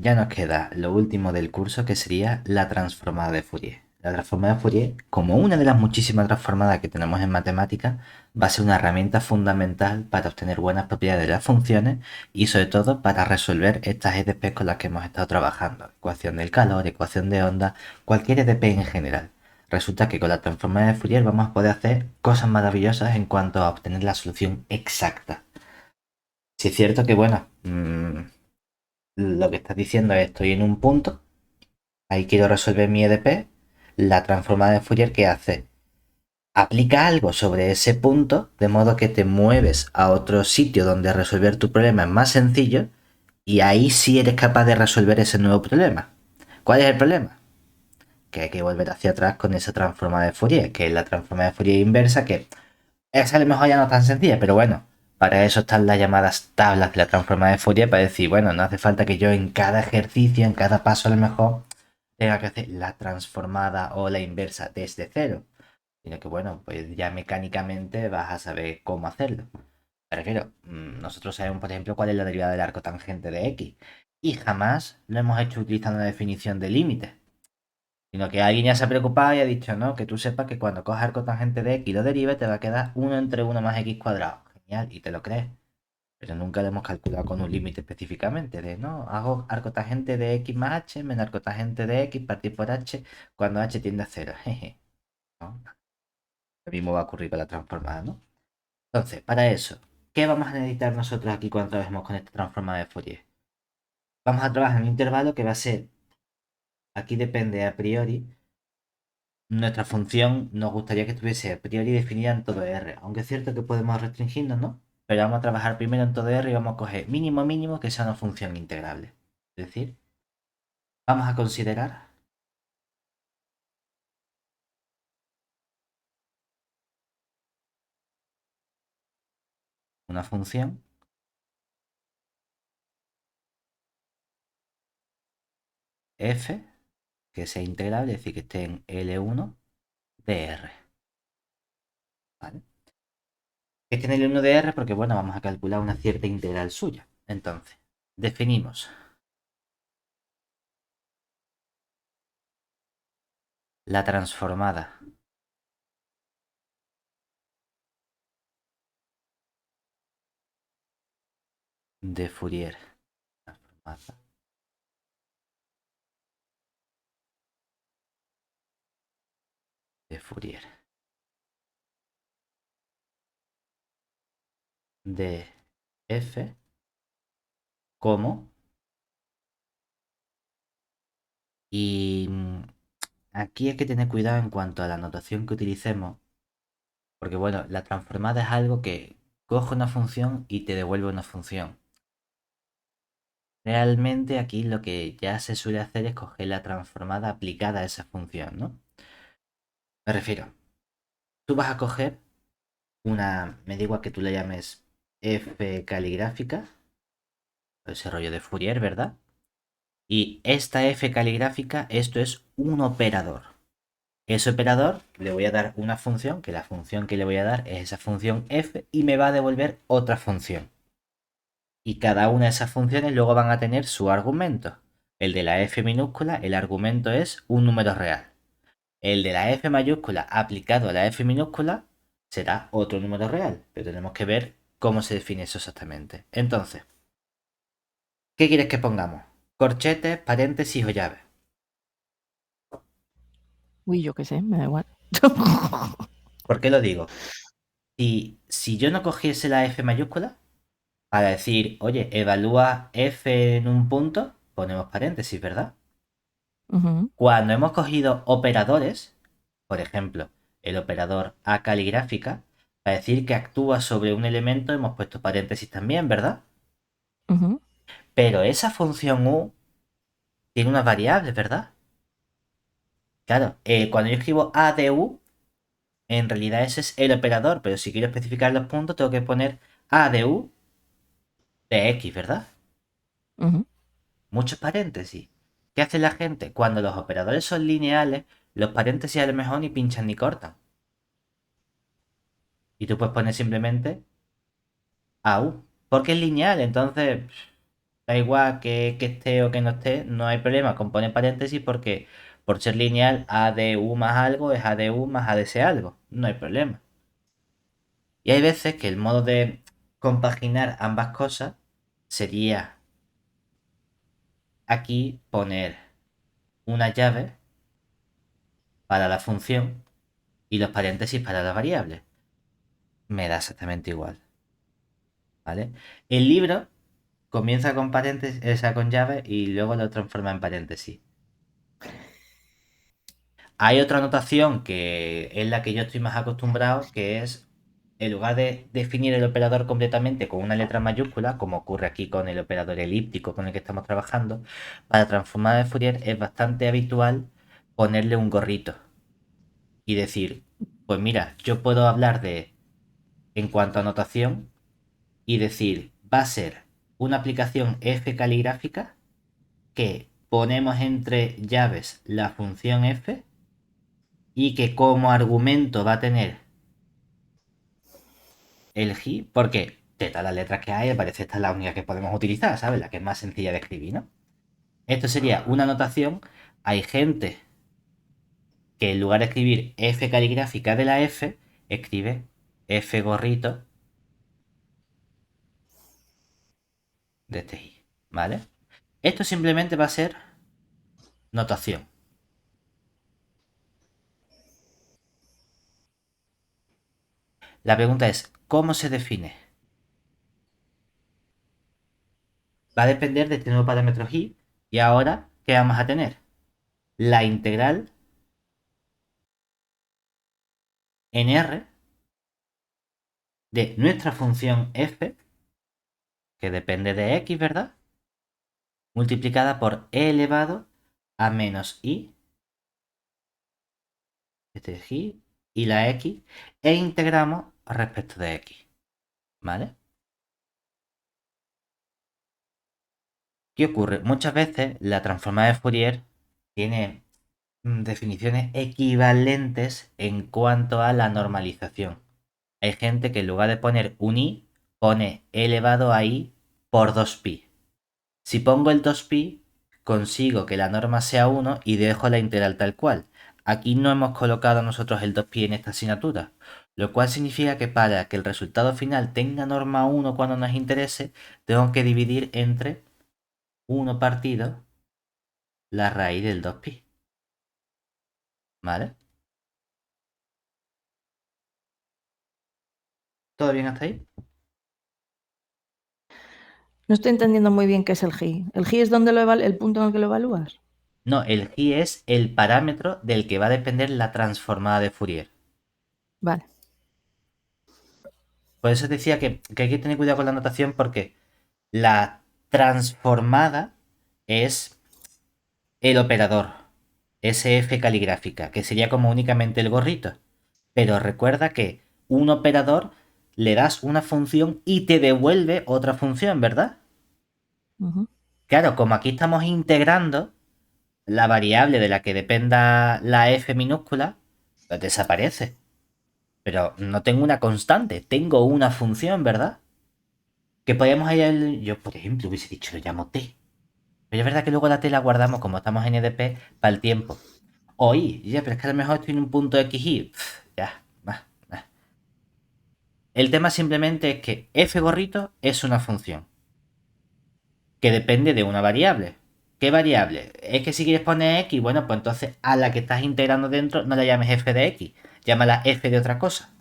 ya nos queda lo último del curso, que sería la transformada de Fourier. La transformada de Fourier, como una de las muchísimas transformadas que tenemos en matemáticas, va a ser una herramienta fundamental para obtener buenas propiedades de las funciones y sobre todo para resolver estas EDP con las que hemos estado trabajando. Ecuación del calor, ecuación de onda, cualquier EDP en general. Resulta que con la transformada de Fourier vamos a poder hacer cosas maravillosas en cuanto a obtener la solución exacta. Si es cierto que, bueno, lo que estás diciendo es estoy en un punto, ahí quiero resolver mi EDP, la transformada de Fourier que hace, aplica algo sobre ese punto, de modo que te mueves a otro sitio donde resolver tu problema es más sencillo y ahí sí eres capaz de resolver ese nuevo problema. ¿Cuál es el problema? Que hay que volver hacia atrás con esa transformada de Fourier, que es la transformada de Fourier inversa, que esa a lo mejor ya no es tan sencilla, pero bueno, para eso están las llamadas tablas de la transformada de Fourier, para decir, bueno, no hace falta que yo en cada ejercicio, en cada paso a lo mejor, tenga que hacer la transformada o la inversa desde cero, sino que bueno, pues ya mecánicamente vas a saber cómo hacerlo. Me refiero, nosotros sabemos, por ejemplo, cuál es la derivada del arco tangente de x, y jamás lo hemos hecho utilizando la definición de límite, sino que alguien ya se ha preocupado y ha dicho, no, que tú sepas que cuando cojas arco tangente de x y lo derives, te va a quedar uno entre uno más x cuadrado. Genial, y te lo crees. Pero nunca lo hemos calculado con un límite específicamente de, no, hago arco tangente de x más h menos arco tangente de x partir por h cuando h tiende a cero. Jeje. ¿No? Lo mismo va a ocurrir con la transformada, ¿no? Entonces, para eso, ¿qué vamos a necesitar nosotros aquí cuando trabajemos con esta transformada de Fourier? Vamos a trabajar en un intervalo que va a ser, aquí depende a priori, nuestra función nos gustaría que estuviese a priori definida en todo R, aunque es cierto que podemos restringirnos, ¿no? Pero vamos a trabajar primero en todo R y vamos a coger mínimo mínimo que sea una función integrable. Es decir, vamos a considerar una función f que sea integrable, es decir, que esté en L1 de R. ¿Vale? Que esté en L1 de R porque, bueno, vamos a calcular una cierta integral suya. Entonces, definimos la transformada de Fourier. Transformada de Fourier. De f como y aquí hay que tener cuidado en cuanto a la notación que utilicemos, porque bueno, la transformada es algo que coge una función y te devuelve una función. Realmente aquí lo que ya se suele hacer es coger la transformada aplicada a esa función, ¿no? Me refiero, tú vas a coger me da igual que tú le llames f caligráfica, ese rollo de Fourier, ¿verdad? Y esta f caligráfica, esto es un operador. Ese operador le voy a dar una función, que la función que le voy a dar es esa función f y me va a devolver otra función. Y cada una de esas funciones luego van a tener su argumento. El de la f minúscula, el argumento es un número real. El de la f mayúscula aplicado a la f minúscula será otro número real. Pero tenemos que ver cómo se define eso exactamente. Entonces, ¿qué quieres que pongamos? Corchetes, paréntesis o llave. Uy, yo qué sé, me da igual. ¿Por qué lo digo? Si yo no cogiese la f mayúscula, para decir, oye, evalúa f en un punto, ponemos paréntesis, ¿verdad? Ujú, Cuando hemos cogido operadores, por ejemplo, el operador a caligráfica, para decir que actúa sobre un elemento hemos puesto paréntesis también, ¿verdad? ujú. Pero esa función u tiene unas variables, ¿verdad? Claro, cuando yo escribo a de u, en realidad ese es el operador, pero si quiero especificar los puntos tengo que poner a de u de x, ¿verdad? Ujú. Muchos paréntesis. ¿Qué hace la gente? Cuando los operadores son lineales, los paréntesis a lo mejor ni pinchan ni cortan. Y tú puedes poner simplemente AU. Porque es lineal, entonces Da igual que esté o que no esté, no hay problema con poner paréntesis porque por ser lineal, a de u más algo es a de u más a de ese algo. No hay problema. Y hay veces que el modo de compaginar ambas cosas sería aquí poner una llave para la función y los paréntesis para las variables. Me da exactamente igual. ¿Vale? El libro comienza con paréntesis, esa con llave y luego lo transforma en paréntesis. Hay otra notación que es la que yo estoy más acostumbrado, que es en lugar de definir el operador completamente con una letra mayúscula, como ocurre aquí con el operador elíptico con el que estamos trabajando, para transformar de Fourier es bastante habitual ponerle un gorrito y decir, pues mira, yo puedo hablar de, en cuanto a notación, y decir, va a ser una aplicación f caligráfica que ponemos entre llaves la función f y que como argumento va a tener el G, porque de todas las letras que hay, me parece esta es la única que podemos utilizar, ¿sabes? La que es más sencilla de escribir, ¿no? Esto sería una notación. Hay gente que en lugar de escribir F caligráfica de la F, escribe F gorrito de este I, ¿vale? Esto simplemente va a ser notación. La pregunta es, ¿cómo se define? Va a depender de este nuevo parámetro I. Y ahora, ¿qué vamos a tener? La integral en R de nuestra función f, que depende de x, ¿verdad? Multiplicada por e elevado a menos i, este es i, y la x, e integramos respecto de x, ¿vale? ¿Qué ocurre? Muchas veces la transformada de Fourier tiene definiciones equivalentes en cuanto a la normalización. Hay gente que en lugar de poner un i, pone e elevado a i por 2pi. Si pongo el 2pi, consigo que la norma sea 1 y dejo la integral tal cual. Aquí no hemos colocado nosotros el 2pi en esta asignatura, lo cual significa que para que el resultado final tenga norma 1 cuando nos interese, tengo que dividir entre 1 partido la raíz del 2pi. ¿Vale? ¿Todo bien hasta ahí? No estoy entendiendo muy bien qué es el G. ¿El G es donde el punto en el que lo evalúas? No, el g es el parámetro del que va a depender la transformada de Fourier. Vale. Por eso decía que hay que tener cuidado con la notación porque la transformada es el operador, SF caligráfica, que sería como únicamente el gorrito. Pero recuerda que un operador le das una función y te devuelve otra función, ¿verdad? Ujú. Claro, como aquí estamos integrando la variable de la que dependa la f minúscula, pues desaparece. Pero no tengo una constante, tengo una función, ¿verdad? Que podemos ir, yo por ejemplo hubiese dicho, lo llamo t. Pero es verdad que luego la t la guardamos como estamos en EDP para el tiempo. Oye, ya, pero es que a lo mejor estoy en un punto X y ya, va, va. El tema simplemente es que f gorrito es una función que depende de una variable. ¿Qué variable? Es que si quieres poner x, bueno, pues entonces a la que estás integrando dentro no la llames f de x, llámala f de otra cosa.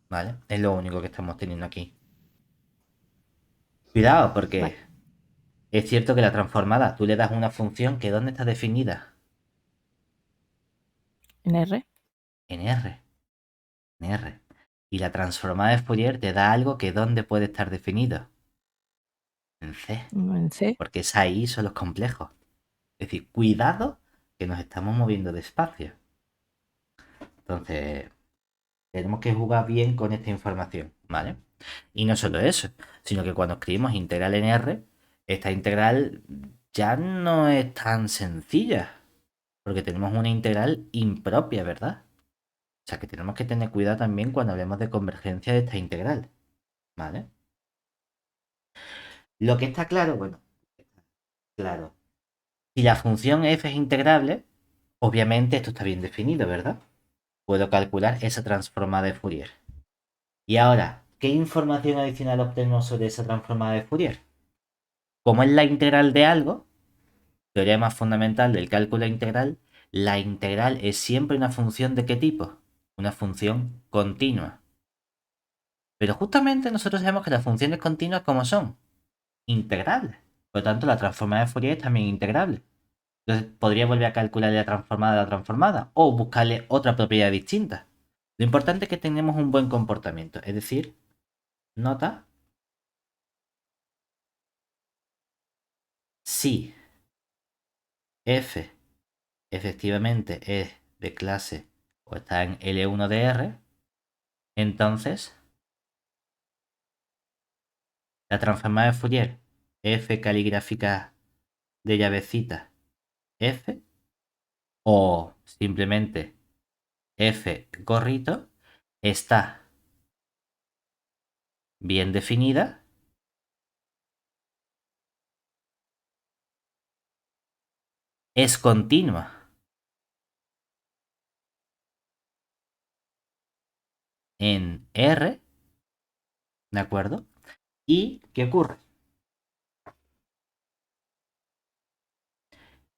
¿Vale? Es lo único que estamos teniendo aquí. Cuidado, porque Vale. es cierto que la transformada, tú le das una función que ¿dónde está definida? En R. En R. En R. Y la transformada de Fourier te da algo que ¿dónde puede estar definido? En C. En C. Porque es ahí son los complejos. Es decir, cuidado que nos estamos moviendo despacio. Entonces, tenemos que jugar bien con esta información, ¿vale? Y no solo eso, sino que cuando escribimos integral en R, esta integral ya no es tan sencilla, porque tenemos una integral impropia, ¿verdad? O sea que tenemos que tener cuidado también cuando hablemos de convergencia de esta integral, ¿vale? Lo que está claro, bueno, claro. Si la función f es integrable, obviamente esto está bien definido, ¿verdad? Puedo calcular esa transformada de Fourier. Y ahora, ¿qué información adicional obtenemos sobre esa transformada de Fourier? Como es la integral de algo, teorema fundamental del cálculo integral, la integral es siempre una función ¿de qué tipo? Una función continua. Pero justamente nosotros sabemos que las funciones continuas, ¿cómo son? Integrables. Por lo tanto, la transformada de Fourier es también integrable. Entonces, podría volver a calcular la transformada de la transformada o buscarle otra propiedad distinta. Lo importante es que tengamos un buen comportamiento. Es decir, nota, si f efectivamente es de clase o está en L1 de R, entonces la transformada de Fourier f caligráfica de llavecita f o simplemente f gorrito está bien definida, es continua en R, ¿de acuerdo? ¿Y qué ocurre?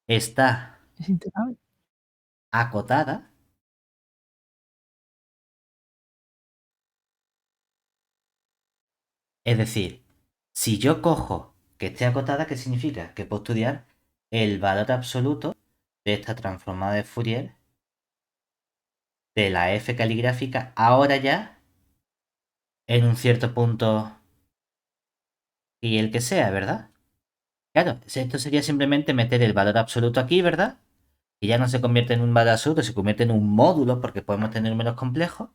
Está Es integrable. acotada, es decir, si yo cojo que esté acotada, ¿qué significa? Que puedo estudiar el valor absoluto de esta transformada de Fourier de la f caligráfica ahora ya en un cierto punto y el que sea, ¿verdad? Claro, esto sería simplemente meter el valor absoluto aquí, ¿verdad? Y ya no se convierte en un valor absoluto, se convierte en un módulo porque podemos tener números complejos.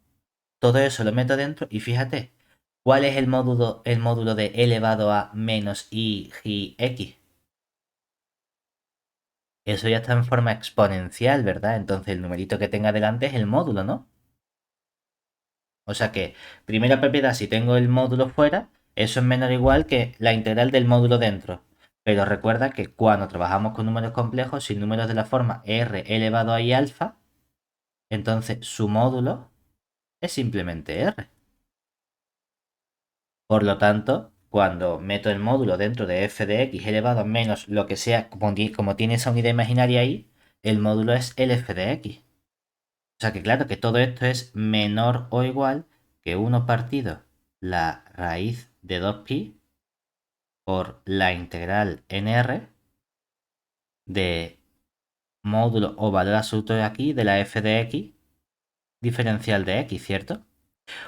Todo eso lo meto dentro y fíjate, ¿cuál es el módulo de elevado a menos i x? Eso ya está en forma exponencial, ¿verdad? Entonces el numerito que tenga delante es el módulo, ¿no? O sea que, primera propiedad, si tengo el módulo fuera, eso es menor o igual que la integral del módulo dentro. Pero recuerda que cuando trabajamos con números complejos, sin números de la forma r elevado a i alfa, entonces su módulo es simplemente r. Por lo tanto, cuando meto el módulo dentro de f de x elevado a menos lo que sea, como tiene esa unidad imaginaria ahí, el módulo es el f de x. O sea que claro que todo esto es menor o igual que 1 partido la raíz de 2pi por la integral nr de módulo o valor absoluto de aquí de la f de x diferencial de x, ¿cierto?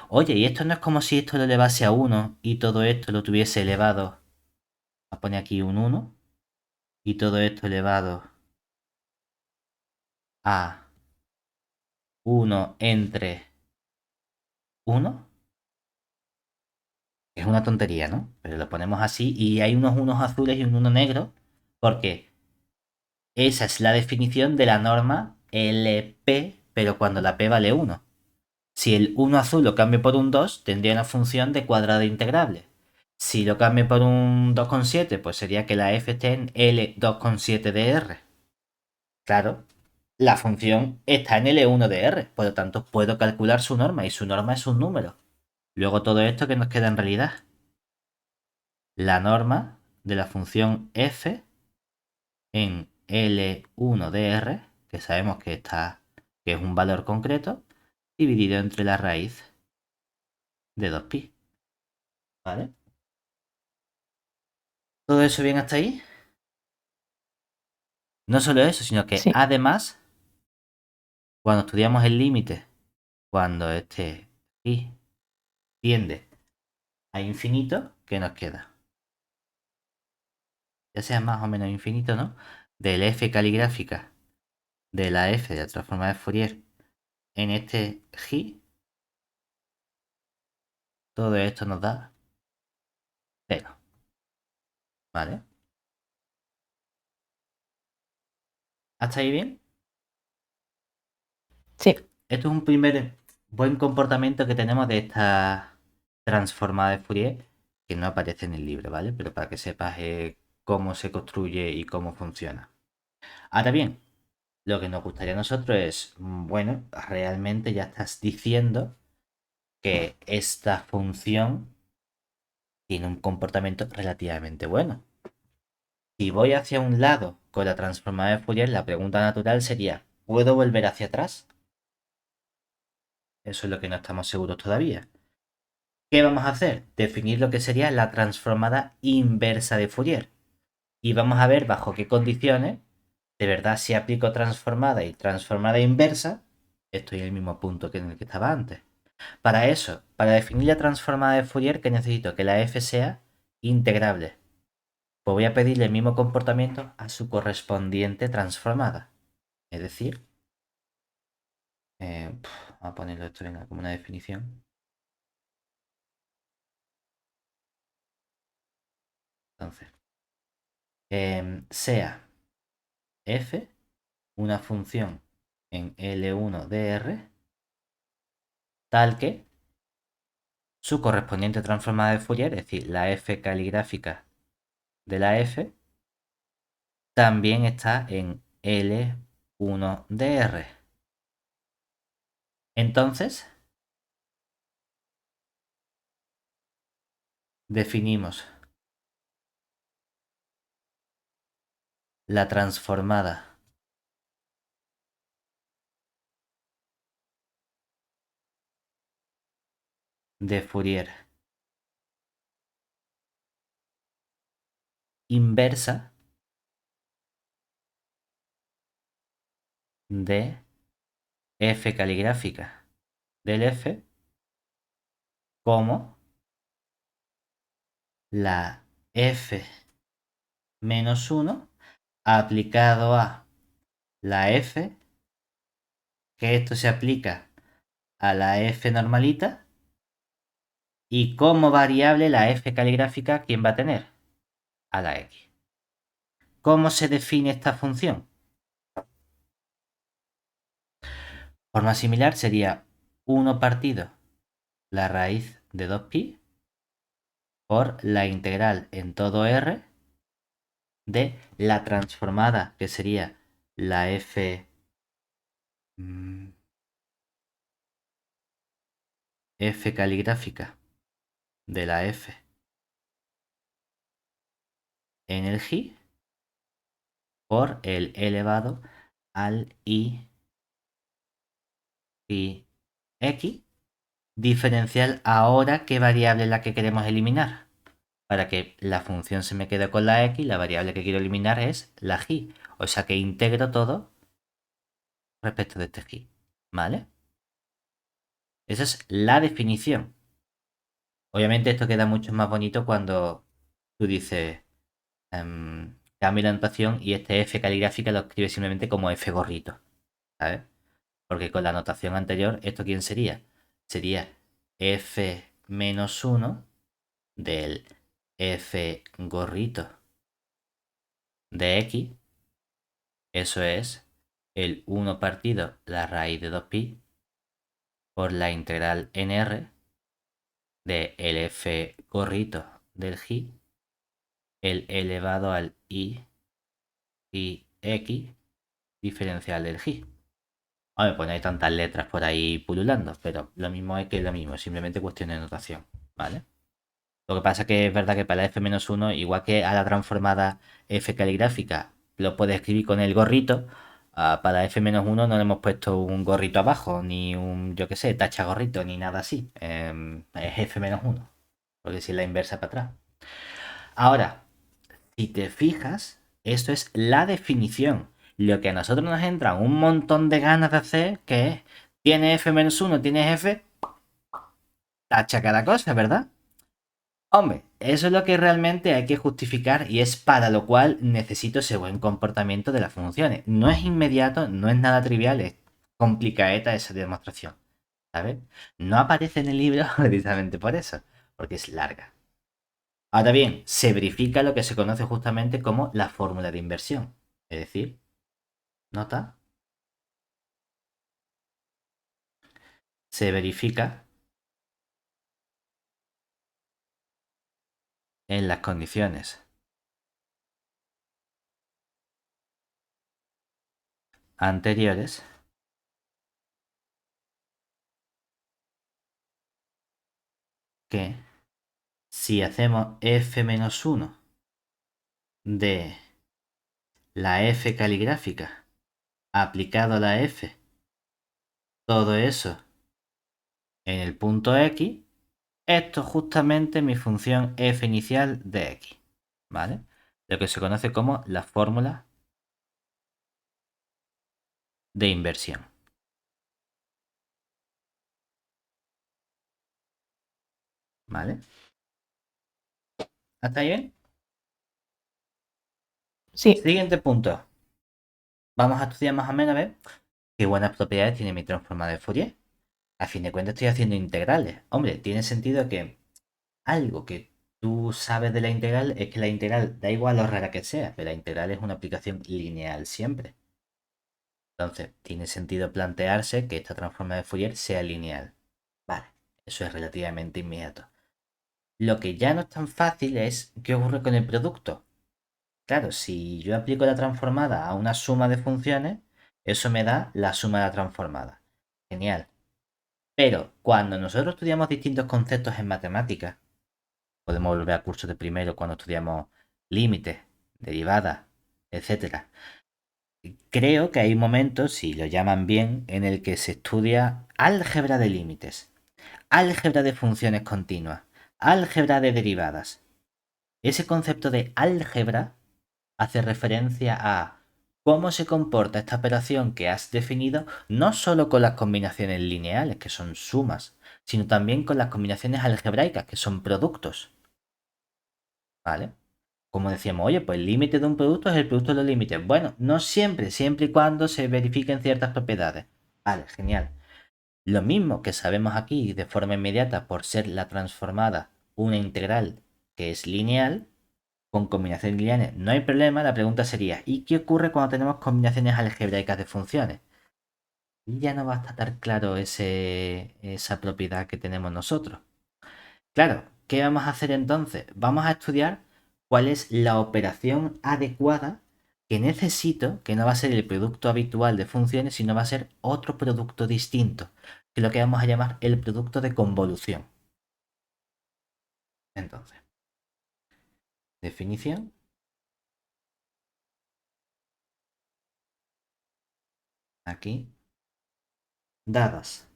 Oye, y esto no es como si esto lo elevase a 1 y todo esto lo tuviese elevado, a poner aquí un 1, y todo esto elevado a 1 entre 1. Es una tontería, ¿no? Pero lo ponemos así y hay unos unos azules y un uno negro porque esa es la definición de la norma LP, pero cuando la P vale 1. Si el 1 azul lo cambio por un 2, tendría una función de cuadrado integrable. Si lo cambio por un 2,7, pues sería que la f esté en L2,7 de R. Claro, la función está en L1 de R, por lo tanto puedo calcular su norma y su norma es un número. Luego todo esto que nos queda en realidad. La norma de la función f en L1 de R, que sabemos que que es un valor concreto, dividido entre la raíz de 2pi. ¿Vale? ¿Todo eso bien hasta ahí? No solo eso, sino que Sí. además, cuando estudiamos el límite, cuando este i tiende a infinito, ¿qué nos queda? Ya sea más o menos infinito, ¿no? Del f caligráfica de la f de la transformada de Fourier en este g, todo esto nos da 0. ¿Vale? ¿Hasta ahí bien? Sí. Esto es un primer buen comportamiento que tenemos de esta transformada de Fourier. que no aparece en el libro, ¿vale? Pero para que sepas cómo se construye y cómo funciona. Ahora bien, lo que nos gustaría a nosotros es, bueno, realmente ya estás diciendo que esta función tiene un comportamiento relativamente bueno. Si voy hacia un lado con la transformada de Fourier, la pregunta natural sería, ¿puedo volver hacia atrás? Eso es lo que no estamos seguros todavía. ¿Qué vamos a hacer? Definir lo que sería la transformada inversa de Fourier. Y vamos a ver bajo qué condiciones, de verdad, si aplico transformada y transformada inversa, estoy en el mismo punto que en el que estaba antes. Para eso, para definir la transformada de Fourier, que necesito que la f sea integrable. Pues voy a pedirle el mismo comportamiento a su correspondiente transformada. Es decir, vamos a ponerlo esto venga, como una definición. Entonces, sea f una función en L1 de R tal que su correspondiente transformada de Fourier, es decir, la f caligráfica de la f, también está en L1 de R. Entonces, definimos la transformada de Fourier inversa de f caligráfica del f como la f menos 1 aplicado a la f, que esto se aplica a la f normalita, y como variable la f caligráfica, ¿quién va a tener? A la x. ¿Cómo se define esta función? Forma similar sería 1 partido la raíz de 2pi por la integral en todo r de la transformada, que sería la f, f caligráfica de la f en el g por el elevado al i pi x, diferencial ahora qué variable es la que queremos eliminar. Para que la función se me quede con la x, la variable que quiero eliminar es la g. O sea que integro todo respecto de este g. ¿Vale? Esa es la definición. Obviamente esto queda mucho más bonito cuando tú dices cambio la notación y este f caligráfica lo escribe simplemente como f gorrito. ¿Sabes? Porque con la notación anterior, ¿esto quién sería? Sería f menos 1 del f gorrito de x. Eso es el 1 partido la raíz de 2pi por la integral en r de el f gorrito del g, el elevado al i x diferencial del g. Hombre, pues no hay tantas letras por ahí pululando, pero lo mismo es que lo mismo, simplemente cuestión de notación, ¿vale? Lo que pasa es que es verdad que para la f-1, igual que a la transformada f caligráfica lo puedes escribir con el gorrito, para la f-1 no le hemos puesto un gorrito abajo, ni un, yo qué sé, tacha gorrito, ni nada así. Es f-1, porque si es la inversa para atrás. Ahora, si te fijas, esto es la definición. Lo que a nosotros nos entra un montón de ganas de hacer, que es, tienes f-1, tienes f, tacha cada cosa, ¿verdad? Hombre, eso es lo que realmente hay que justificar y es para lo cual necesito ese buen comportamiento de las funciones. No es inmediato, no es nada trivial, es complicadeta esa demostración, ¿sabes? No aparece en el libro precisamente por eso, porque es larga. Ahora bien, se verifica lo que se conoce justamente como la fórmula de inversión. Es decir, nota, se verifica en las condiciones anteriores que si hacemos f-1 de la f caligráfica aplicado a la f, todo eso en el punto x, esto es justamente mi función f inicial de x, ¿vale? Lo que se conoce como la fórmula de inversión. ¿Vale? ¿Hasta ahí bien? Sí. Siguiente punto. Vamos a estudiar más o menos a ver qué buenas propiedades tiene mi transformada de Fourier. A fin de cuentas estoy haciendo integrales. Hombre, tiene sentido que algo que tú sabes de la integral es que la integral, da igual lo rara que sea, pero la integral es una aplicación lineal siempre. Entonces, tiene sentido plantearse que esta transformada de Fourier sea lineal. Vale, eso es relativamente inmediato. Lo que ya no es tan fácil es qué ocurre con el producto. Claro, si yo aplico la transformada a una suma de funciones, eso me da la suma de la transformada. Genial. Pero cuando nosotros estudiamos distintos conceptos en matemáticas, podemos volver a cursos de primero cuando estudiamos límites, derivadas, etcétera. Creo que hay momentos, si lo llaman bien, en el que se estudia álgebra de límites, álgebra de funciones continuas, álgebra de derivadas. Ese concepto de álgebra hace referencia a cómo se comporta esta operación que has definido, no solo con las combinaciones lineales, que son sumas, sino también con las combinaciones algebraicas, que son productos. ¿Vale? Como decíamos, oye, pues el límite de un producto es el producto de los límites. Bueno, no siempre, siempre y cuando se verifiquen ciertas propiedades. Vale, genial. Lo mismo que sabemos aquí de forma inmediata por ser la transformada una integral que es lineal, con combinaciones lineales no hay problema. La pregunta sería, ¿y qué ocurre cuando tenemos combinaciones algebraicas de funciones? Y ya no va a estar claro esa propiedad que tenemos nosotros. Claro, ¿qué vamos a hacer entonces? Vamos a estudiar cuál es la operación adecuada que necesito, que no va a ser el producto habitual de funciones, sino va a ser otro producto distinto, que es lo que vamos a llamar el producto de convolución. Entonces, definición. Aquí, dadas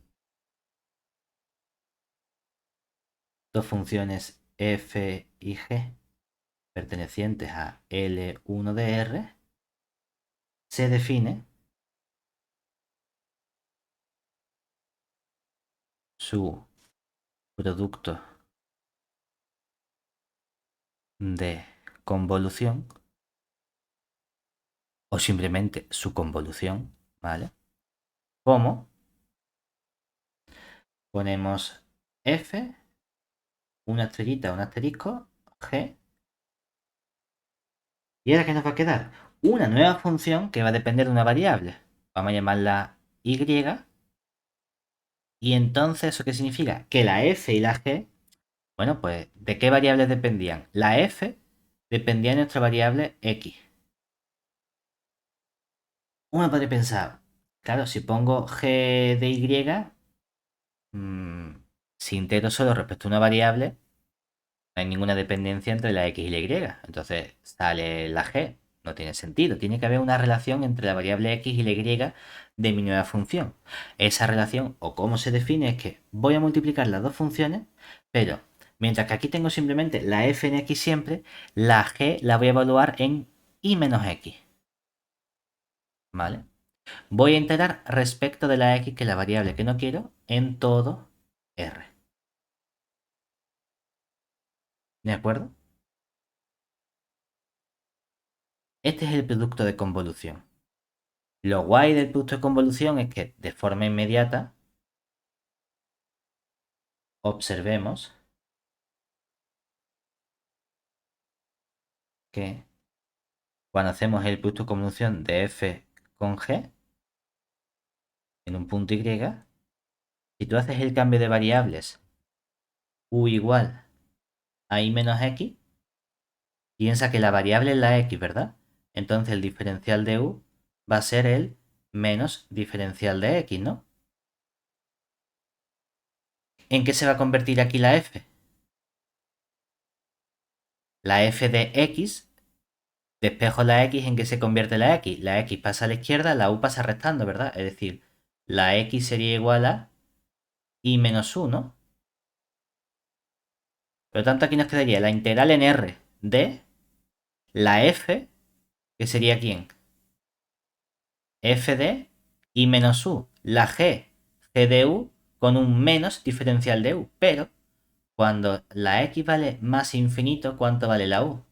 dos funciones f y g pertenecientes a L1 de R, se define su producto de convolución o simplemente su convolución, ¿vale? Como ponemos f, una estrellita, un asterisco, g, y ahora ¿qué nos va a quedar? Una nueva función que va a depender de una variable. Vamos a llamarla y, y entonces ¿eso qué significa? Que la f y la g, bueno, pues ¿de qué variables dependían? La f dependía de nuestra variable x. Uno podría pensar, claro, si pongo g de y, si integro solo respecto a una variable, no hay ninguna dependencia entre la x y la y. Entonces sale la g. No tiene sentido. Tiene que haber una relación entre la variable x y la y de mi nueva función. Esa relación, o cómo se define, es que voy a multiplicar las dos funciones, pero mientras que aquí tengo simplemente la f en x siempre, la g la voy a evaluar en y menos x. ¿Vale? Voy a integrar respecto de la x, que es la variable que no quiero, en todo R. ¿De acuerdo? Este es el producto de convolución. Lo guay del producto de convolución es que de forma inmediata observemos que cuando hacemos el producto de convolución de f con g en un punto y, si tú haces el cambio de variables u igual a y menos x, Piensa que la variable es la x, ¿verdad? Entonces el diferencial de u va a ser el menos diferencial de x, ¿no? ¿En qué se va a convertir aquí la f? La f de x, despejo la x, ¿en qué se convierte la x? La x pasa a la izquierda, la u pasa restando, ¿verdad? Es decir, la x sería igual a y menos 1. Por lo tanto, aquí nos quedaría la integral en R de la f, que sería ¿quién? F de y menos u. La g de u con un menos diferencial de u. Pero cuando la x vale más infinito, ¿cuánto vale la u?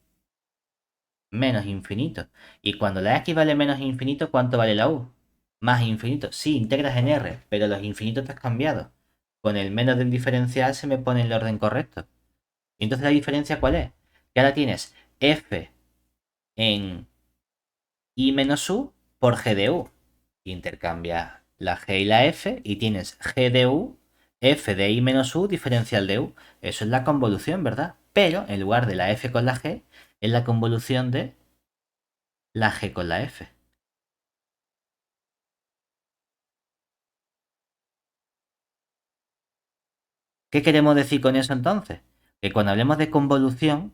Menos infinito. Y cuando la x vale menos infinito, ¿cuánto vale la u? Más infinito. Sí, integras en R, pero los infinitos te has cambiado. Con el menos del diferencial se me pone en el orden correcto. ¿Y entonces la diferencia cuál es? Que ahora tienes f en i menos u por g de u. Intercambia la g y la f y tienes g de u, f de i menos u diferencial de u. Eso es la convolución, ¿verdad? Pero en lugar de la f con la g, es la convolución de la g con la f. ¿Qué queremos decir con eso entonces? Que cuando hablemos de convolución,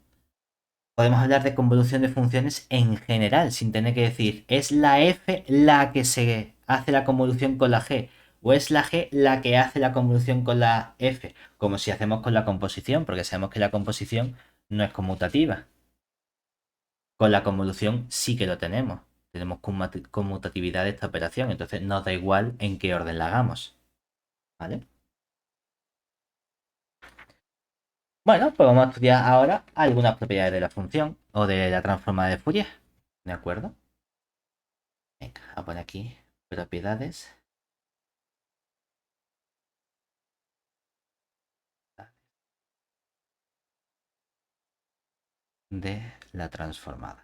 podemos hablar de convolución de funciones en general, sin tener que decir, ¿es la f la que se hace la convolución con la g? ¿O es la g la que hace la convolución con la f? Como si hacemos con la composición, porque sabemos que la composición no es conmutativa. Con la convolución sí que lo tenemos. Tenemos conmutatividad de esta operación, entonces nos da igual en qué orden la hagamos. ¿Vale? Bueno, pues vamos a estudiar ahora algunas propiedades de la función o de la transformada de Fourier. ¿De acuerdo? Venga, a poner aquí propiedades de la transformada.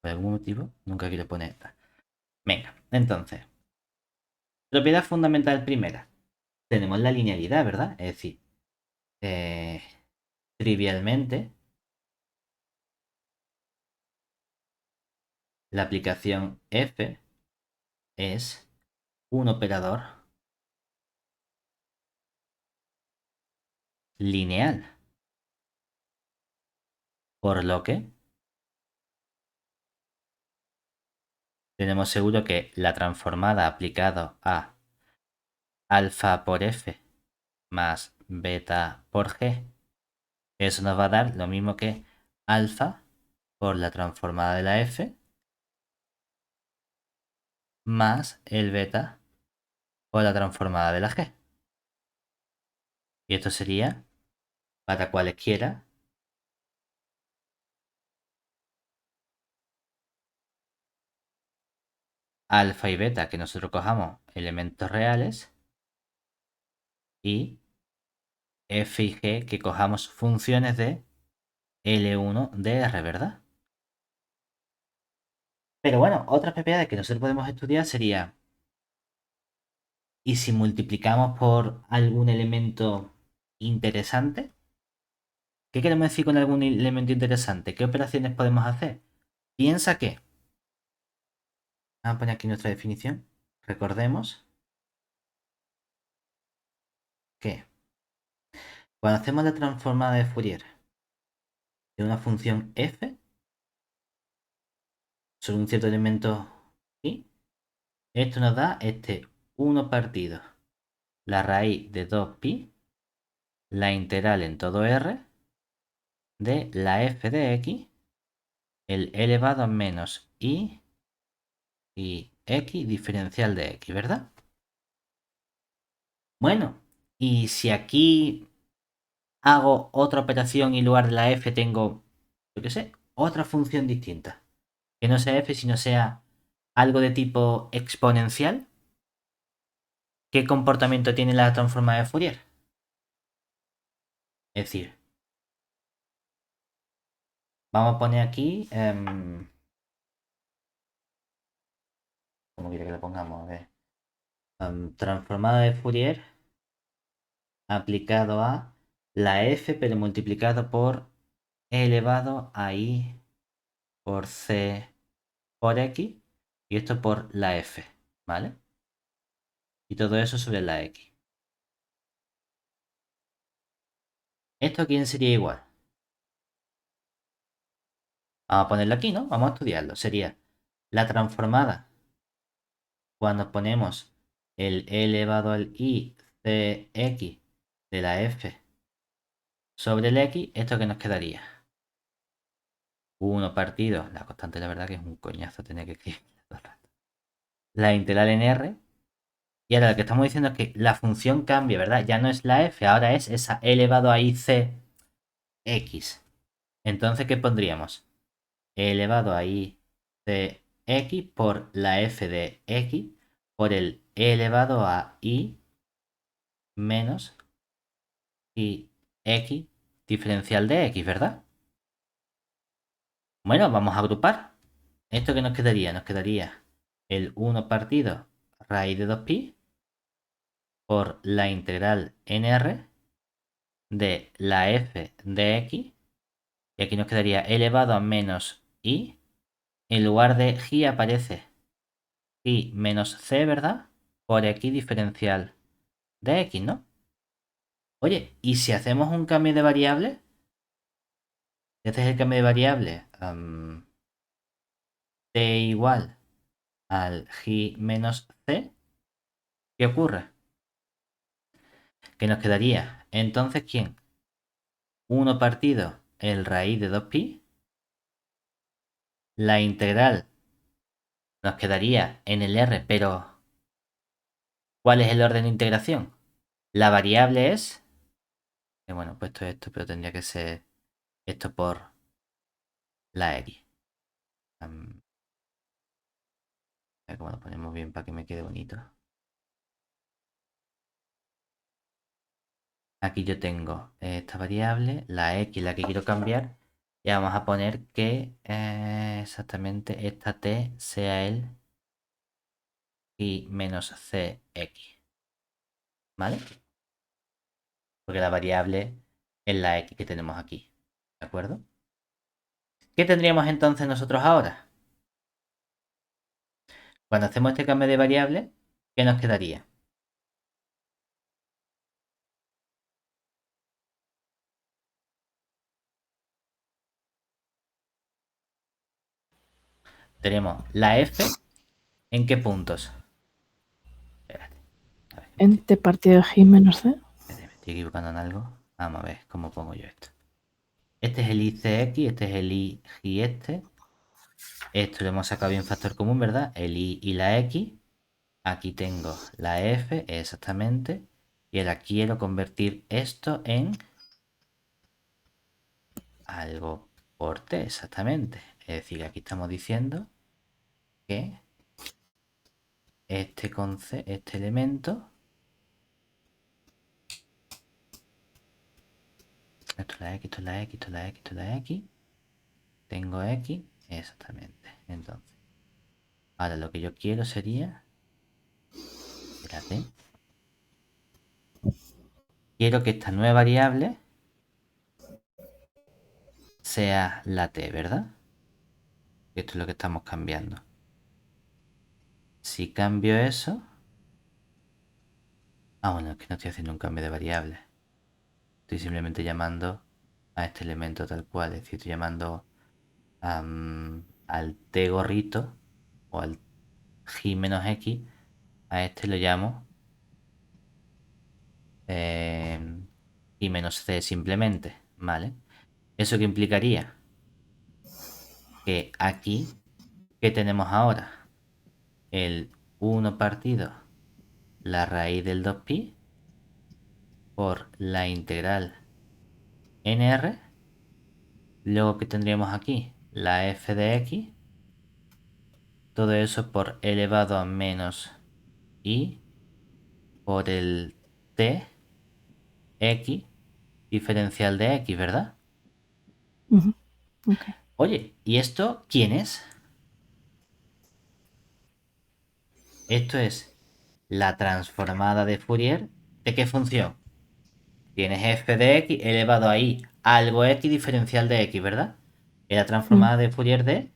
Por algún motivo, nunca quiero poner esta. Venga, entonces, propiedad fundamental primera. Tenemos la linealidad, ¿verdad? Es decir, eh, trivialmente, la aplicación f es un operador lineal. Por lo que tenemos seguro que la transformada aplicado a alfa por f más beta por g, eso nos va a dar lo mismo que alfa por la transformada de la f más el beta por la transformada de la g. Y esto sería para cualesquiera alfa y beta que nosotros cojamos elementos reales y f y g que cojamos funciones de L1 de R, ¿verdad? Pero bueno, otras propiedades que nosotros podemos estudiar sería, ¿y si multiplicamos por algún elemento interesante? ¿Qué queremos decir con algún elemento interesante? ¿Qué operaciones podemos hacer? Piensa que, vamos a poner aquí nuestra definición, recordemos que cuando hacemos la transformada de Fourier de una función f sobre un cierto elemento y, esto nos da este 1 partido la raíz de 2pi, la integral en todo r de la f de x, el elevado a menos i y x diferencial de x, ¿verdad? Bueno, y si aquí hago otra operación y en lugar de la f tengo, yo qué sé, otra función distinta, que no sea f, sino sea algo de tipo exponencial, ¿qué comportamiento tiene la transformada de Fourier? Es decir, vamos a poner aquí ¿Cómo quiere que lo pongamos? A ver. Transformada de Fourier aplicado a la f, pero multiplicado por e elevado a i por c por x. Y esto por la f, ¿vale? Y todo eso sobre la x. ¿Esto a quién sería igual? Vamos a ponerlo aquí, ¿no? Vamos a estudiarlo. Sería la transformada cuando ponemos el e elevado al i cx de la f sobre el x, ¿esto qué nos quedaría? 1 partido, la constante la verdad que es un coñazo tener que escribir todo el rato. La integral en r. Y ahora lo que estamos diciendo es que la función cambia, ¿verdad? Ya no es la f, ahora es esa e elevado a i c x. Entonces, ¿qué pondríamos? E elevado a i c x por la f de x por el e elevado a i menos i x diferencial de x, ¿verdad? Bueno, vamos a agrupar. ¿Esto qué nos quedaría? Nos quedaría el 1 partido raíz de 2pi por la integral nr de la f de x. Y aquí nos quedaría elevado a menos i. En lugar de g aparece i menos c, ¿verdad? Por x diferencial de x, ¿no? Oye, ¿y si hacemos un cambio de variable? Si haces el cambio de variable t igual al g menos c, ¿qué ocurre? Que nos quedaría entonces, ¿quién? 1 partido el raíz de 2pi. La integral nos quedaría en el r, pero ¿cuál es el orden de integración? La variable es... bueno, he puesto esto, pero tendría que ser esto por la x. A ver cómo lo ponemos bien para que me quede bonito. Aquí yo tengo esta variable, la x, la que quiero cambiar. Y vamos a poner que exactamente esta t sea el y menos cx. ¿Vale? Porque la variable es la x que tenemos aquí. ¿De acuerdo? ¿Qué tendríamos entonces nosotros ahora? Cuando hacemos este cambio de variable, ¿qué nos quedaría? Tenemos la f. ¿En qué puntos? Espérate. A ver, En t partido de g menos c. me estoy equivocando en algo. Vamos a ver cómo pongo yo esto. Este es el ICX, este es el I y este. Esto lo hemos sacado bien factor común, ¿verdad? El I y la X. Aquí tengo la F, exactamente. Y ahora quiero convertir esto en algo por T, exactamente. Es decir, aquí estamos diciendo que este elemento... Esto es la X, esto es la X, esto es la X, esto es la X. Tengo X, exactamente. Entonces, ahora lo que yo quiero sería... Espérate. Quiero que esta nueva variable sea la t, ¿verdad? Esto es lo que estamos cambiando. Si cambio eso... bueno, es que no estoy haciendo un cambio de variable. Estoy simplemente llamando a este elemento tal cual. Es decir, estoy llamando al t gorrito o al g menos x. A este lo llamo y menos c simplemente, ¿vale? ¿Eso qué implicaría? Que aquí, ¿qué tenemos ahora? El 1 partido la raíz del 2pi por la integral nr. Luego, ¿qué tendríamos aquí? La f de x. Todo eso por elevado a menos i por el t x diferencial de x, ¿verdad? Okay. Oye, ¿y esto quién es? Esto es la transformada de Fourier. ¿De qué función? Tienes f de x elevado a i algo x diferencial de x, ¿verdad? Es la transformada de Fourier de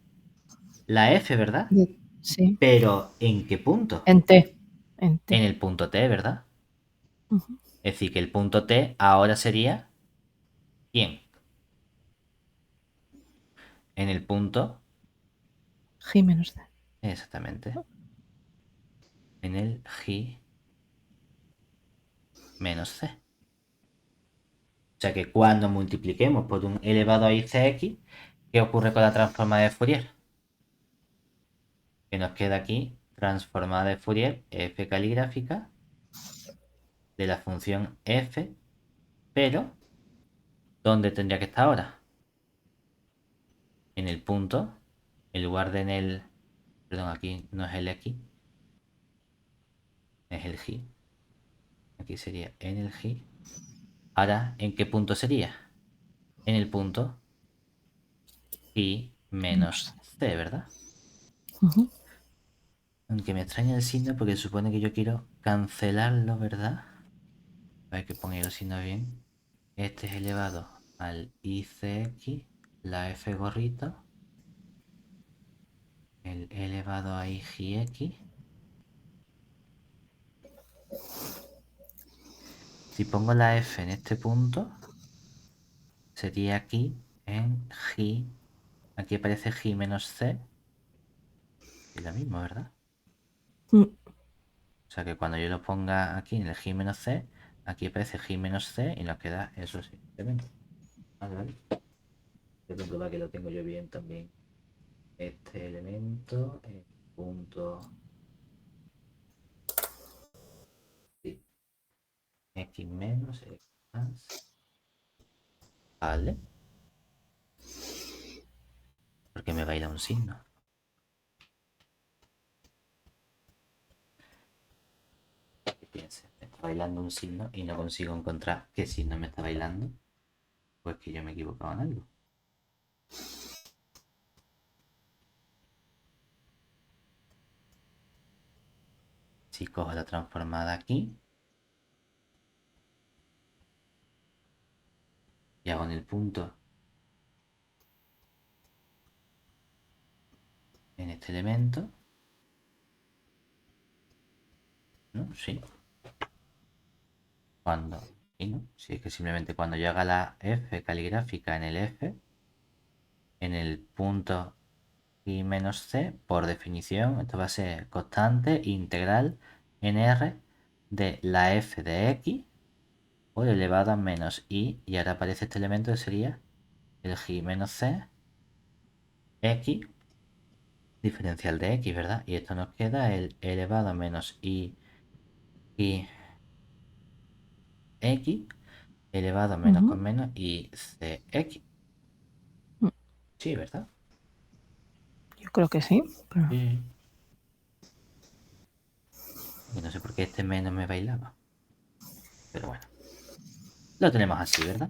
la f, ¿verdad? Sí. Pero ¿en qué punto? En T. En el punto t, ¿verdad? Ujú. Es decir, que el punto t ahora sería ¿quién? En el punto, G menos C. exactamente, en el g menos c. O sea que cuando multipliquemos por un elevado a i cx, ¿qué ocurre con la transformada de Fourier? Que nos queda aquí transformada de Fourier f caligráfica de la función f, pero ¿dónde tendría que estar ahora? En el punto, en lugar de en el... Perdón, aquí no es el x, es el g. Aquí sería en el g. Ahora, ¿en qué punto sería? En el punto y menos c, ¿verdad? Ujú. Aunque me extraña el signo porque supone que yo quiero cancelarlo, ¿verdad? Hay que poner el signo bien. Este es elevado al ICX, la F gorrito, el elevado a IGX. Si pongo la F en este punto, sería aquí en G. Aquí aparece G menos C. Es lo mismo, ¿verdad? Mm. O sea que cuando yo lo ponga aquí en el G menos C, aquí aparece G menos C y nos queda eso sí. Vale, vale. Voy a comprobar que lo tengo yo bien también. Este elemento, el punto sí, X menos X más. Vale. Porque me baila un signo. Que piense, me está bailando un signo y no consigo encontrar qué signo me está bailando. Pues que yo me he equivocado en algo. Si cojo la transformada aquí y hago en el punto en este elemento, ¿no? Sí. Cuando, y no, si es que simplemente cuando yo haga la F caligráfica en el F, en el punto y menos c, por definición, esto va a ser constante integral en R de la f de x por elevado a menos i, y ahora aparece este elemento que sería el g menos c x diferencial de x, ¿verdad? Y esto nos queda el elevado a menos i x elevado a menos con Ujú. menos i c x. Mm. Sí, ¿verdad? Yo creo que sí. Pero... Sí. Y no sé por qué este menos me bailaba. Pero bueno, lo tenemos así, ¿verdad?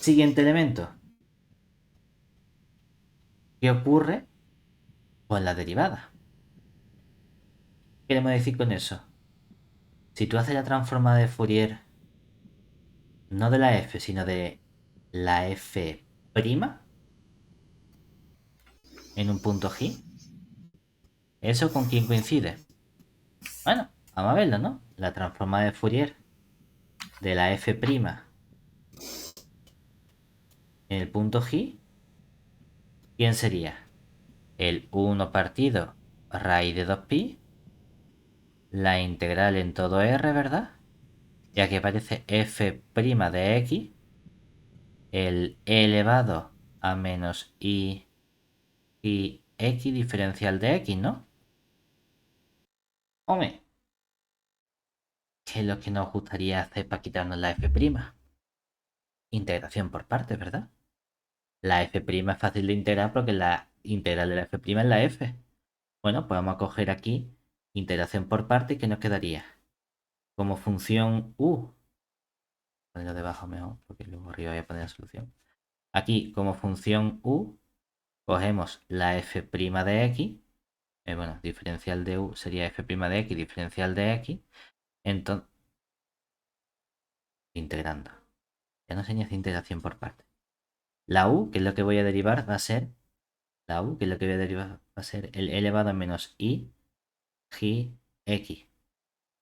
Siguiente elemento. ¿Qué ocurre con la derivada? ¿Qué queremos decir con eso? Si tú haces la transformada de Fourier, no de la f, sino de la f' en un punto g, ¿eso con quién coincide? Bueno, vamos a verlo, ¿no? La transformada de Fourier de la f' en el punto g, ¿quién sería? El 1 partido raíz de 2pi, la integral en todo r, ¿verdad? Y aquí aparece f' de x, el elevado a menos i y x diferencial de x, ¿no? Hombre, ¿qué es lo que nos gustaría hacer para quitarnos la f'? Integración por partes, ¿verdad? La f' es fácil de integrar porque la integral de la f' es la f. Bueno, pues vamos a coger aquí integración por partes y ¿qué nos quedaría? Como función u. Ponerlo debajo mejor porque luego arriba voy a poner la solución. Aquí como función u cogemos la f' de x bueno, diferencial de u sería f' de x, diferencial de x. Entonces, integrando. Ya no sé ni hacer integración por partes. La u, que es lo que voy a derivar, va a ser. La u, que es lo que voy a derivar, va a ser el elevado a menos i, g, x.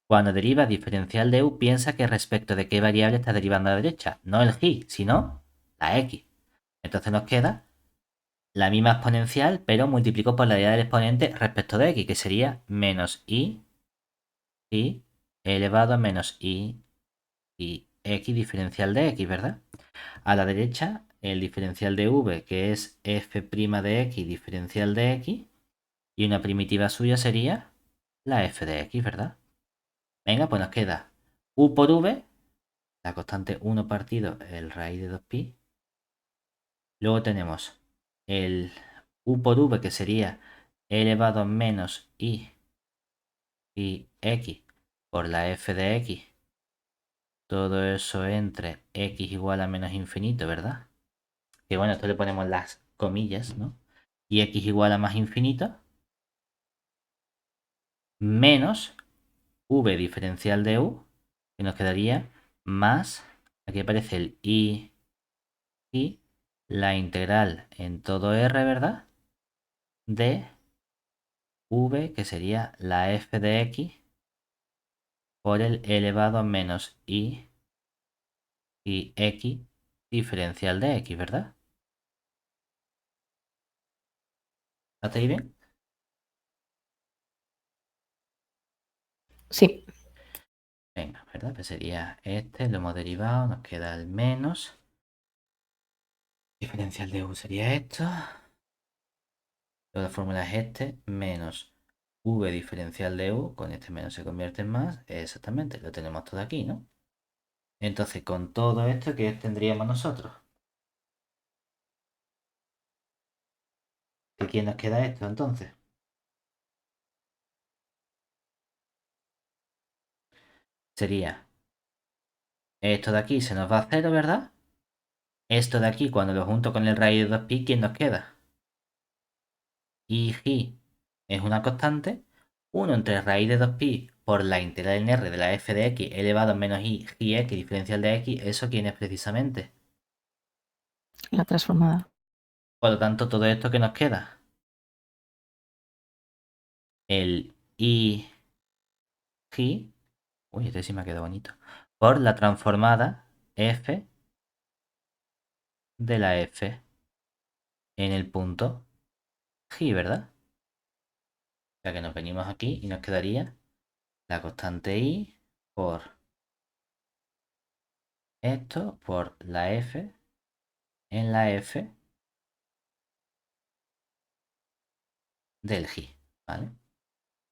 Cuando deriva diferencial de u, piensa que respecto de qué variable está derivando a la derecha. No el g, sino la x. Entonces nos queda la misma exponencial, pero multiplico por la idea del exponente respecto de x, que sería menos i elevado a menos i y x diferencial de x, ¿verdad? A la derecha, el diferencial de v, que es f' de x diferencial de x, y una primitiva suya sería la f de x, ¿verdad? Venga, pues nos queda u por v, la constante 1 partido el raíz de 2pi. Luego tenemos el u por v, que sería elevado a menos i y x por la f de x. Todo eso entre x igual a menos infinito, ¿verdad? Que bueno, esto le ponemos las comillas, ¿no? Y x igual a más infinito menos v diferencial de u, que nos quedaría más, aquí aparece el i y la integral en todo r, ¿verdad? De v, que sería la f de x por el elevado a menos i y x diferencial de x, ¿verdad? ¿Hasta ahí bien? Sí. Venga, ¿verdad? Pues sería este, lo hemos derivado, nos queda el menos. Diferencial de u sería esto. La fórmula es este, menos v diferencial de u, con este menos se convierte en más. Exactamente, lo tenemos todo aquí, ¿no? Entonces, con todo esto, ¿qué tendríamos nosotros? ¿De quién nos queda esto entonces? Sería esto de aquí se nos va a cero, ¿verdad? Esto de aquí, cuando lo junto con el raíz de 2pi, ¿quién nos queda? Y g es una constante. 1 entre raíz de 2pi por la integral en r de la f de x elevado a menos i g x diferencial de x. ¿Eso quién es precisamente? La transformada. Por lo tanto, todo esto que nos queda. El i g. Uy, este sí me ha quedado bonito. Por la transformada f de la f en el punto g, ¿verdad? O sea que nos venimos aquí y nos quedaría la constante i por esto, por la f en la f del g, ¿vale?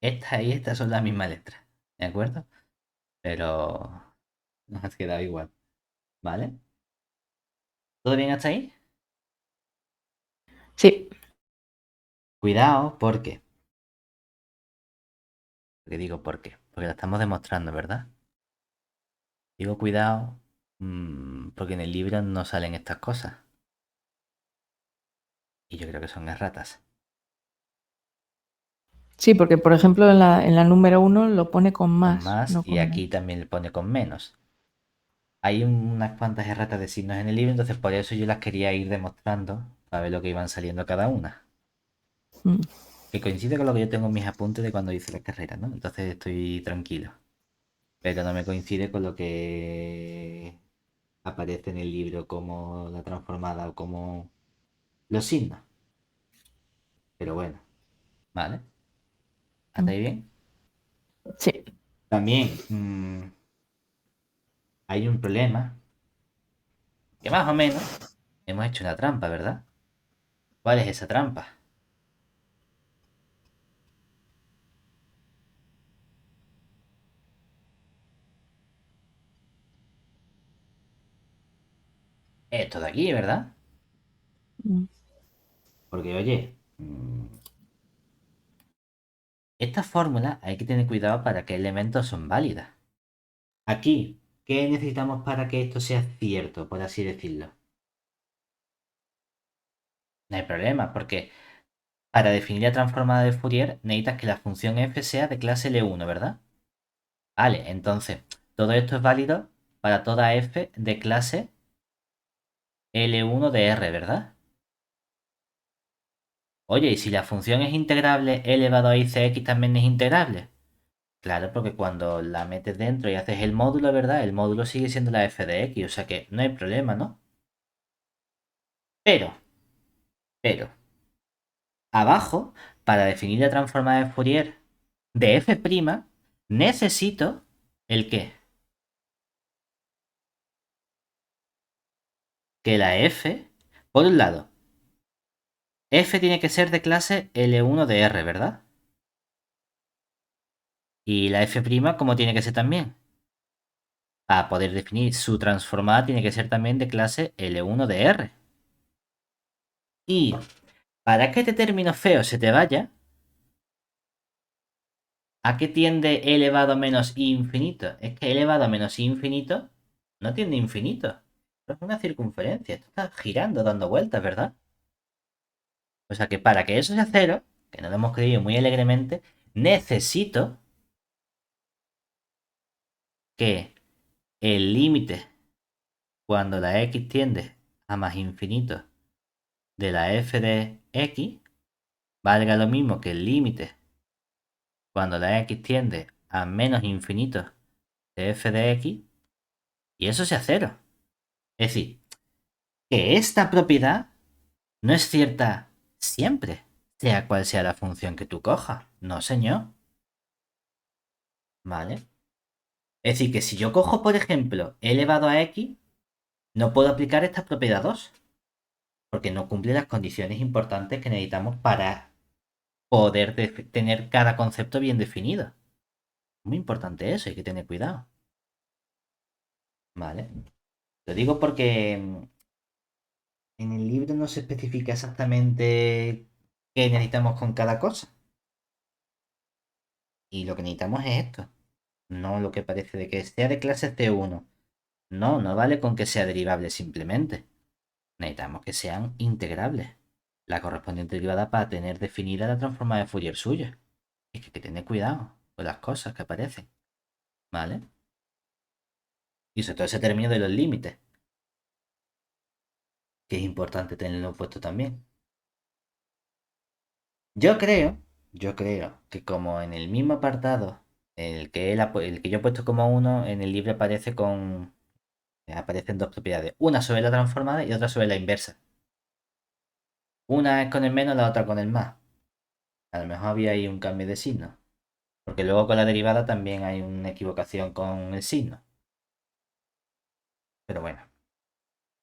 Esta y esta son la misma letra, ¿de acuerdo? Pero nos ha quedado igual, ¿vale? ¿Todo bien hasta ahí? Sí. Cuidado, porque. Porque digo por qué. Porque la estamos demostrando, ¿verdad? Digo cuidado, porque en el libro no salen estas cosas. Y yo creo que son erratas. Sí, porque por ejemplo en la número 1 lo pone con Con más, más no y con aquí menos. también le pone con menos. Hay unas cuantas erratas de signos en el libro, entonces por eso yo las quería ir demostrando para ver lo que iban saliendo cada una. Mm. Que coincide con lo que yo tengo en mis apuntes de cuando hice la carrera, ¿no? Entonces estoy tranquilo. Pero no me coincide con lo que aparece en el libro como la transformada o como los signos. Pero bueno, ¿vale? ¿Hasta Mm. ahí bien? Sí. También hay un problema que más o menos hemos hecho una trampa, ¿verdad? ¿Cuál es esa trampa? Esto de aquí, ¿verdad? Mm. Porque oye, esta fórmula hay que tener cuidado para qué elementos son válidas. Aquí, ¿qué necesitamos para que esto sea cierto, por así decirlo? No hay problema, porque Para definir la transformada de Fourier necesitas que la función f sea de clase L1, ¿verdad? Vale, entonces todo esto es válido para toda f de clase L1 de R, ¿verdad? Oye, ¿y si la función es integrable, e elevado a icx también es integrable? Claro, porque cuando la metes dentro y haces el módulo, ¿verdad? El módulo sigue siendo la f de x, o sea que no hay problema, ¿no? Pero, pero, abajo, para definir la transformada de Fourier de f', necesito el qué? Que la f, por un lado, f tiene que ser de clase L1 de R, ¿verdad? Y la f', ¿cómo tiene que ser también? Para poder definir su transformada tiene que ser también de clase L1 de R. Y para que este término feo se te vaya, ¿a qué tiende e elevado a menos i infinito? Es que e elevado a menos i infinito no tiende a infinito. Es una circunferencia. Esto está girando, dando vueltas, ¿verdad? O sea que para que eso sea cero, que no lo hemos creído muy alegremente, necesito que el límite cuando la x tiende a más infinito de la f de x valga lo mismo que el límite cuando la x tiende a menos infinito de f de x y eso sea cero. Es decir, que esta propiedad no es cierta siempre, sea cual sea la función que tú cojas. No, señor. ¿Vale? Es decir, que si yo cojo, por ejemplo, e elevado a x, no puedo aplicar esta propiedad 2, porque no cumple las condiciones importantes que necesitamos para poder tener cada concepto bien definido. Muy importante eso, hay que tener cuidado. ¿Vale? Lo digo porque en el libro no se especifica exactamente qué necesitamos con cada cosa. Y lo que necesitamos es esto. No lo que parece de que sea de clase C1. No, no vale con que sea derivable simplemente. Necesitamos que sean integrables. La correspondiente derivada para tener definida la transformada de Fourier suya. Es que hay que tener cuidado con las cosas que aparecen. ¿Vale? Y sobre todo ese término de los límites, que es importante tenerlo puesto también. Yo creo, yo creo que como en el mismo apartado, el que yo he puesto como uno, en el libro aparecen dos propiedades. Una sobre la transformada y otra sobre la inversa. Una es con el menos, la otra con el más. A lo mejor había ahí un cambio de signo. Porque luego con la derivada también hay una equivocación con el signo. Pero bueno.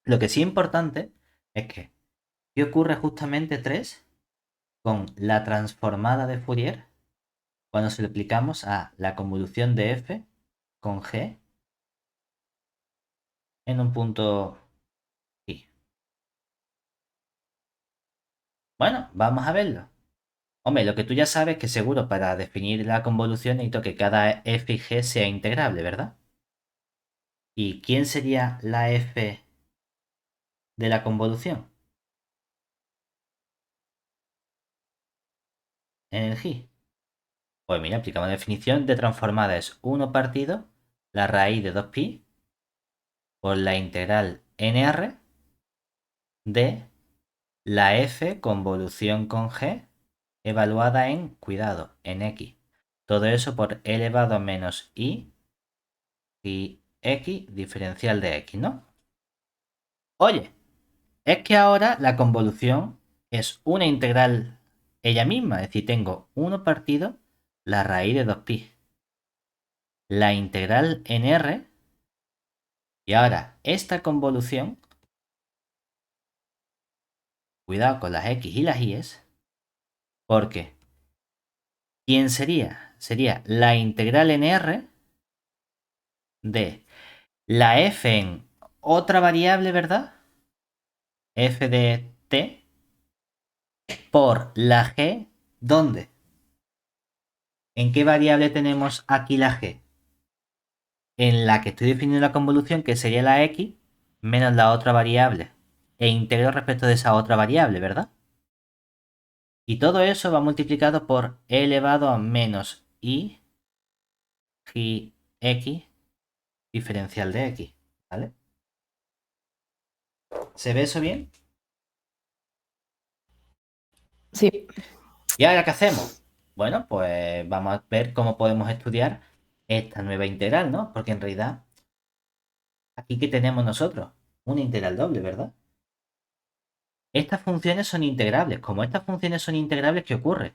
Lo que sí es importante es que, ¿qué ocurre justamente 3 con la transformada de Fourier cuando se lo aplicamos a la convolución de f con g en un punto i? Bueno, vamos a verlo. Hombre, lo que tú ya sabes es que seguro para definir la convolución necesito que cada f y g sea integrable, ¿verdad? ¿Y quién sería la f de la convolución en el g? Pues mira, aplicamos la definición de transformada es 1 partido la raíz de 2pi por la integral nr de la f convolución con g evaluada en, cuidado, en x. Todo eso por e elevado a menos i y x diferencial de x, ¿no? Oye, es que ahora la convolución es una integral ella misma, es decir, tengo 1 partido la raíz de 2pi. La integral en R y ahora esta convolución, cuidado con las x y las y's, porque ¿quién sería? Sería la integral en R de la f en otra variable, ¿verdad? F de t por la g, ¿dónde? ¿En qué variable tenemos aquí la g? En la que estoy definiendo la convolución, que sería la x, menos la otra variable. E integro respecto de esa otra variable, ¿verdad? Y todo eso va multiplicado por e elevado a menos i x diferencial de x, ¿vale? ¿Se ve eso bien? Sí. ¿Y ahora qué hacemos? Bueno, pues vamos a ver cómo podemos estudiar esta nueva integral, ¿no? Porque en realidad, aquí que tenemos nosotros, una integral doble, ¿verdad? Estas funciones son integrables. Como estas funciones son integrables, ¿qué ocurre?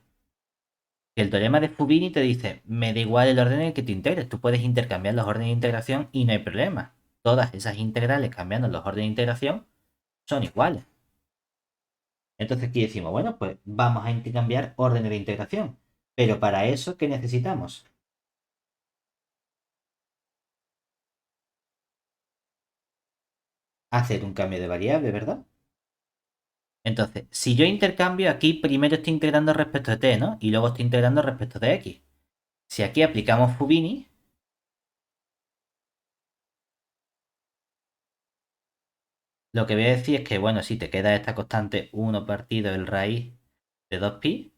Que el teorema de Fubini te dice, me da igual el orden en el que te integres. Tú puedes intercambiar los órdenes de integración y no hay problema. Todas esas integrales cambiando los órdenes de integración son iguales. Entonces aquí decimos, bueno, pues vamos a intercambiar órdenes de integración. Pero para eso, ¿qué necesitamos? Hacer un cambio de variable, ¿verdad? Entonces, si yo intercambio aquí, primero estoy integrando respecto de t, ¿no? Y luego estoy integrando respecto de x. Si aquí aplicamos Fubini, lo que voy a decir es que, bueno, sí, te queda esta constante 1 partido el raíz de 2pi,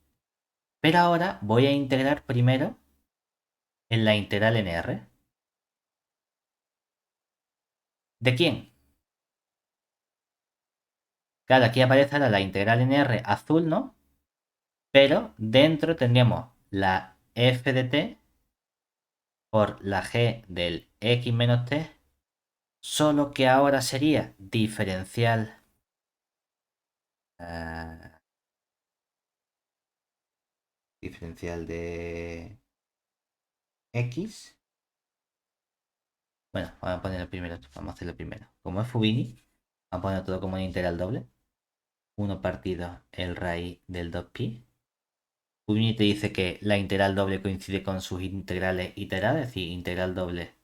pero ahora voy a integrar primero en la integral nr. ¿De quién? Claro, aquí aparece ahora la integral nr azul, ¿no? Pero dentro tendríamos la f de t por la g del x menos t, solo que ahora sería diferencial diferencial de x. Bueno, vamos a ponerlo primero. Vamos a hacerlo primero. Como es Fubini, vamos a poner todo como una integral doble. 1 partido el raíz del 2pi. Fubini te dice que la integral doble coincide con sus integrales iteradas, es decir, integral doble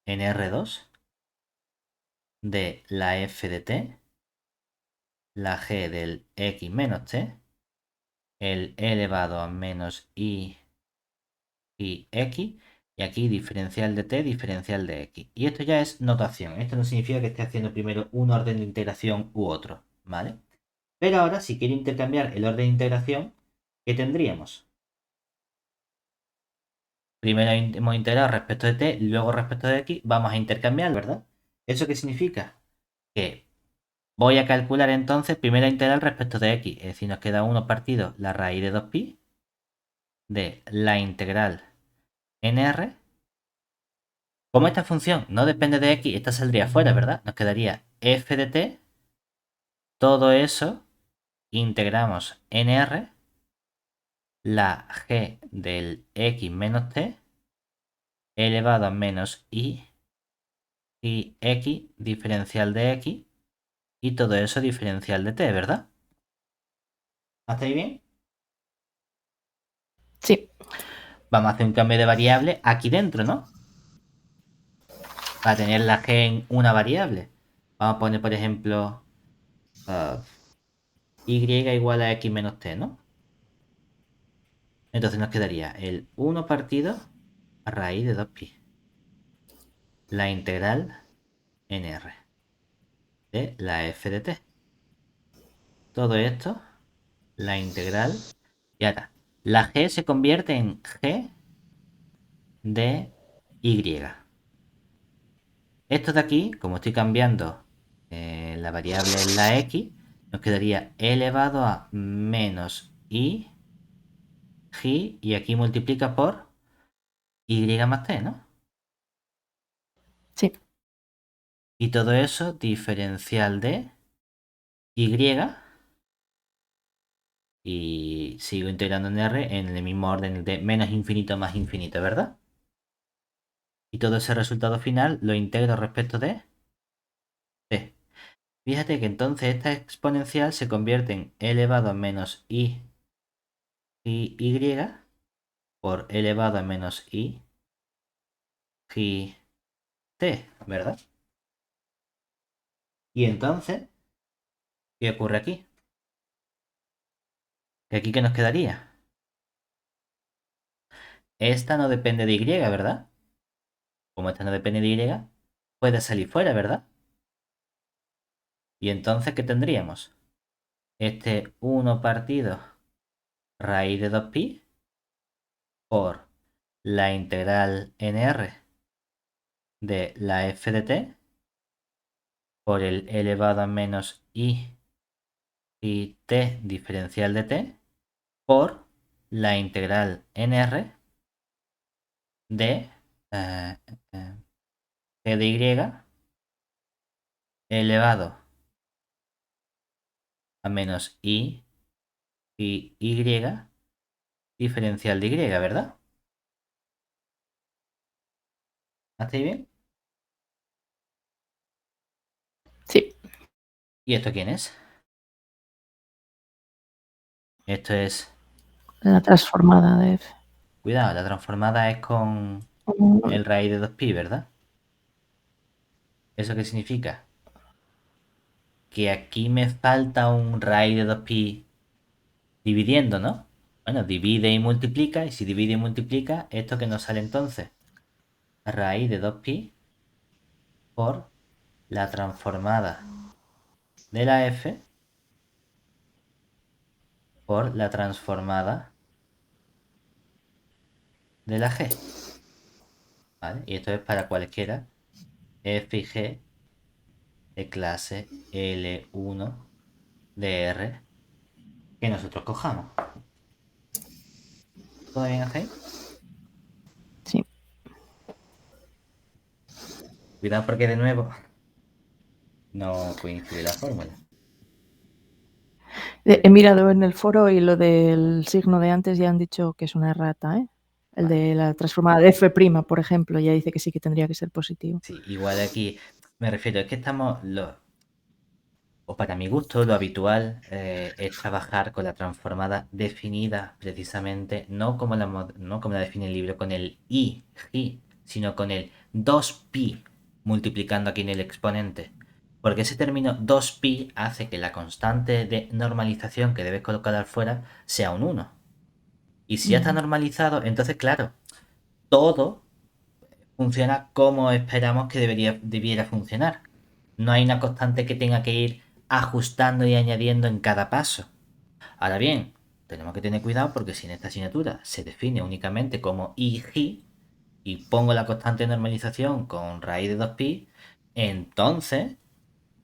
en R2 de la f de t, la g del x menos t, el e elevado a menos i y x, y aquí diferencial de t, diferencial de x. Y esto ya es notación. Esto no significa que esté haciendo primero un orden de integración u otro, ¿vale? Pero ahora, si quiero intercambiar el orden de integración, ¿qué tendríamos? Primero hemos integrado respecto de t, luego respecto de x, vamos a intercambiar, ¿verdad? ¿Eso qué significa? Que voy a calcular entonces primera integral respecto de x, es decir, nos queda 1 partido la raíz de 2pi de la integral nr. Como esta función no depende de x, esta saldría fuera, ¿verdad? Nos quedaría f de t, todo eso integramos nr, la g del x menos t, elevado a menos i y x diferencial de x, y todo eso diferencial de t, ¿verdad? ¿Hasta ahí bien? Sí. Vamos a hacer un cambio de variable aquí dentro, ¿no? Para tener la g en una variable. Vamos a poner, por ejemplo, y igual a x menos t, ¿no? Entonces nos quedaría el 1 partido a raíz de 2pi. La integral nr de la f de t. Todo esto, la integral. Y ahora, la g se convierte en g de y. Esto de aquí, como estoy cambiando la variable en la x, nos quedaría elevado a menos i, y aquí multiplica por y más t, ¿no? Sí. Y todo eso diferencial de y, y sigo integrando en R en el mismo orden de menos infinito más infinito, ¿verdad? Y todo ese resultado final lo integro respecto de t. Fíjate que entonces esta exponencial se convierte en e elevado a menos i y por e elevado a menos i t, ¿verdad? Y entonces, ¿qué ocurre aquí? ¿Que aquí qué nos quedaría? Esta no depende de y, ¿verdad? Como esta no depende de y, puede salir fuera, ¿verdad? Y entonces, ¿qué tendríamos? Este 1 partido raíz de 2pi por la integral nr de la f de t por el elevado a menos i y t diferencial de t por la integral nr de eh, eh, g de y elevado a menos i y y diferencial de y, ¿verdad? ¿Hasta ahí bien? Sí, ¿Y esto quién es? Esto es... la transformada de f. Cuidado, la transformada es con Mm, el raíz de 2pi, ¿verdad? ¿Eso qué significa? Que aquí me falta un raíz de 2pi dividiendo, ¿no? Bueno, divide y multiplica, y si divide y multiplica, ¿esto que nos sale entonces? Raíz de 2pi por la transformada de la f por la transformada de la g, ¿vale? Y esto es para cualquiera f y g de clase L1 de R que nosotros cojamos. ¿Todo bien hasta ahí? sí. Cuidado porque de nuevo no coincide la fórmula. He mirado en el foro y lo del signo de antes ya han dicho que es una errata, ¿eh? El Vale. de la transformada de f', por ejemplo, ya dice que sí que tendría que ser positivo. Sí, igual aquí me refiero, es que estamos, o para mi gusto, lo habitual es trabajar con la transformada definida precisamente, no como la define el libro, con el i, sino con el 2pi multiplicando aquí en el exponente. Porque ese término 2pi hace que la constante de normalización que debes colocar al fuera sea un 1. Y si ya está normalizado, entonces claro, todo funciona como esperamos que debiera funcionar. No hay una constante que tenga que ir ajustando y añadiendo en cada paso. Ahora bien, tenemos que tener cuidado porque si en esta asignatura se define únicamente como ig y pongo la constante de normalización con raíz de 2pi, entonces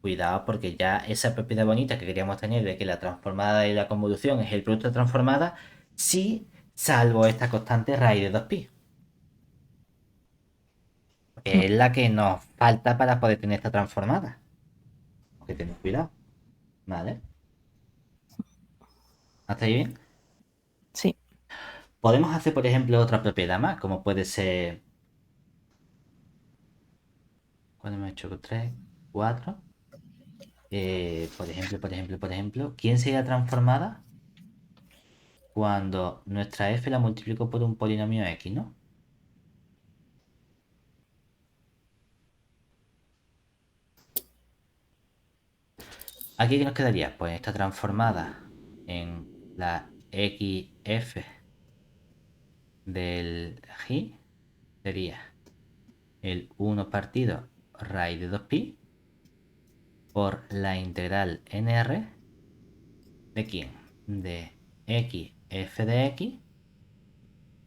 cuidado porque ya esa propiedad bonita que queríamos tener de que la transformada y la convolución es el producto de transformada, sí, salvo esta constante raíz de 2pi. Es la que nos falta para poder tener esta transformada. Hay que tener cuidado, ¿vale? ¿Hasta ahí bien? Sí. Podemos hacer, por ejemplo, otra propiedad más, como puede ser... ¿Cuándo hemos hecho? 3, 4. Por ejemplo, ¿quién sería transformada cuando nuestra f la multiplico por un polinomio x, ¿no? ¿Aquí qué nos quedaría? Pues está transformada en la xf del g sería el 1 partido raíz de 2pi por la integral nr de quién? De x f de x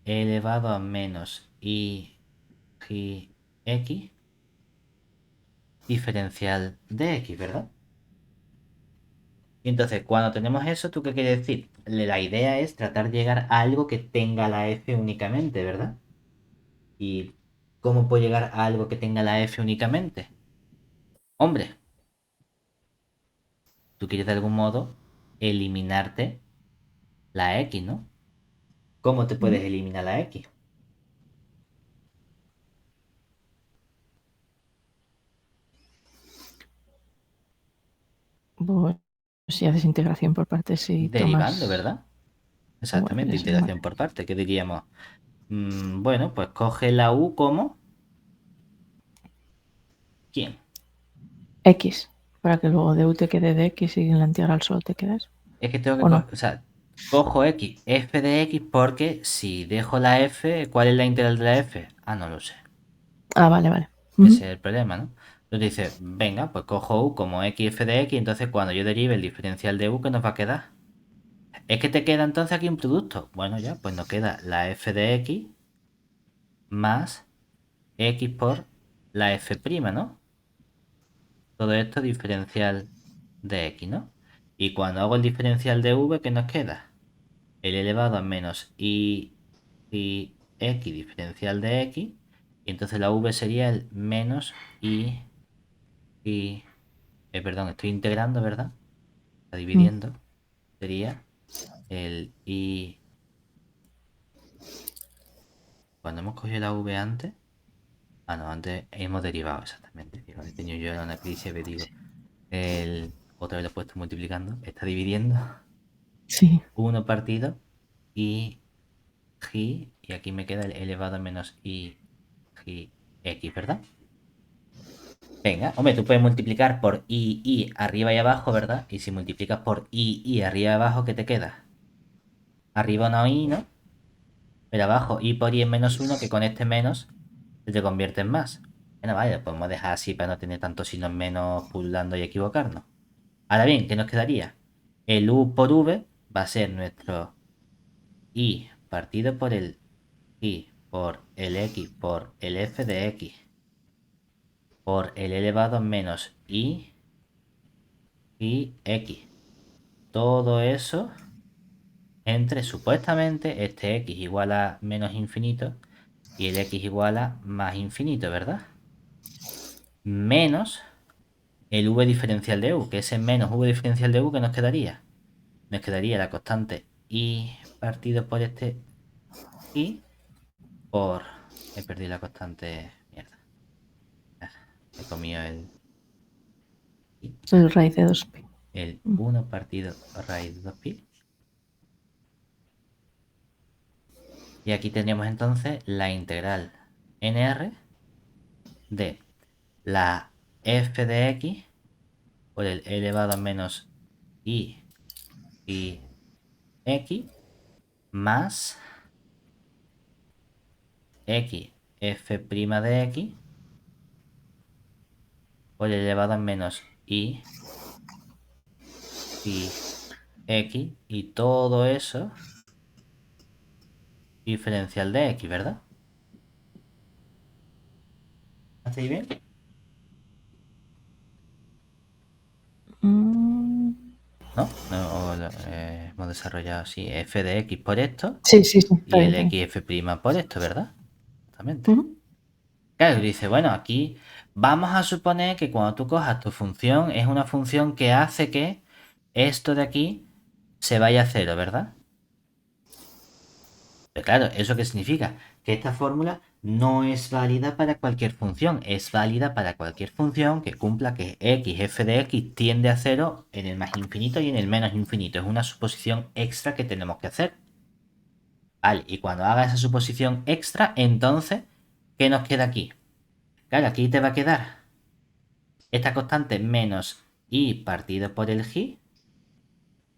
elevado a menos i x diferencial de x, ¿verdad? Y entonces, cuando tenemos eso, ¿tú qué quieres decir? La idea es tratar de llegar a algo que tenga la f únicamente, ¿verdad? ¿Y cómo puedo llegar a algo que tenga la f únicamente? Hombre, tú quieres de algún modo eliminarte la x, ¿no? ¿Cómo te puedes eliminar la x? Pues si haces integración por partes y Derivando, tomas... ¿verdad? Bueno, Exactamente, ya sé, vale. integración por parte. ¿Qué diríamos? Bueno, pues coge la u como... ¿Quién? X, para que luego de u te quede de X y en la integral solo te quedas. Es que tengo que ¿O no? o sea, cojo x, f de x, porque si dejo la f, ¿cuál es la integral de la f? Ah, no lo sé. Ah, vale, vale. Ese es el problema, ¿no? Entonces dice, venga, pues cojo u como x f de x, entonces cuando yo derive el diferencial de u, ¿qué nos va a quedar? Es que te queda entonces aquí un producto. Bueno, ya, pues nos queda la f de x más x por la f', ¿no? Todo esto diferencial de x, ¿no? Y cuando hago el diferencial de v, ¿qué nos queda? El elevado a menos y x diferencial de x. Y entonces la v sería el menos y perdón, estoy integrando, ¿verdad? Está Mm. dividiendo. Sería el i. Cuando hemos cogido la v antes. Ah, no, antes hemos derivado exactamente. Digo, he tenido yo una crisis, digo, otra vez lo he puesto multiplicando. Está dividiendo Sí. 1 partido y y aquí me queda el elevado a menos i x, ¿verdad? Venga, hombre, tú puedes multiplicar por i arriba y abajo, ¿verdad? Y si multiplicas por i arriba y abajo, ¿qué te queda? Arriba una i, ¿no? Pero abajo i por i es menos 1, que con este menos se te convierte en más. Bueno, vale, lo podemos dejar así para no tener tantos signos menos pululando y equivocarnos. Ahora bien, ¿qué nos quedaría? El u por v va a ser nuestro i partido por el i por el x por el f de x por el elevado menos y x. Todo eso entre supuestamente este x igual a menos infinito y el x igual a más infinito, ¿verdad? Menos el v diferencial de u, que ese menos v diferencial de u, ¿qué nos quedaría? Nos quedaría la constante y partido por este y por... He perdido la constante... Mierda. He comido El raíz de 2pi. el 1 partido raíz de 2pi. Y aquí tendríamos entonces la integral nr de la f de x por el elevado a menos y x más x f' de x por el elevado a menos y x y todo eso diferencial de x, ¿verdad? ¿Hacéis bien? Mm. ¿No? Hemos desarrollado así f de x por esto Sí, sí, sí. Está y bien, el está bien. xf' por esto, ¿verdad? Exactamente. Ujú. Claro, dice, bueno, aquí vamos a suponer que cuando tú cojas tu función es una función que hace que esto de aquí se vaya a cero, ¿verdad? Pero claro, ¿eso qué significa? Que esta fórmula no es válida para cualquier función, es válida para cualquier función que cumpla que x, f de x tiende a cero en el más infinito y en el menos infinito. Es una suposición extra que tenemos que hacer. Vale, y cuando haga esa suposición extra, entonces, ¿qué nos queda aquí? Claro, aquí te va a quedar esta constante menos i partido por el g.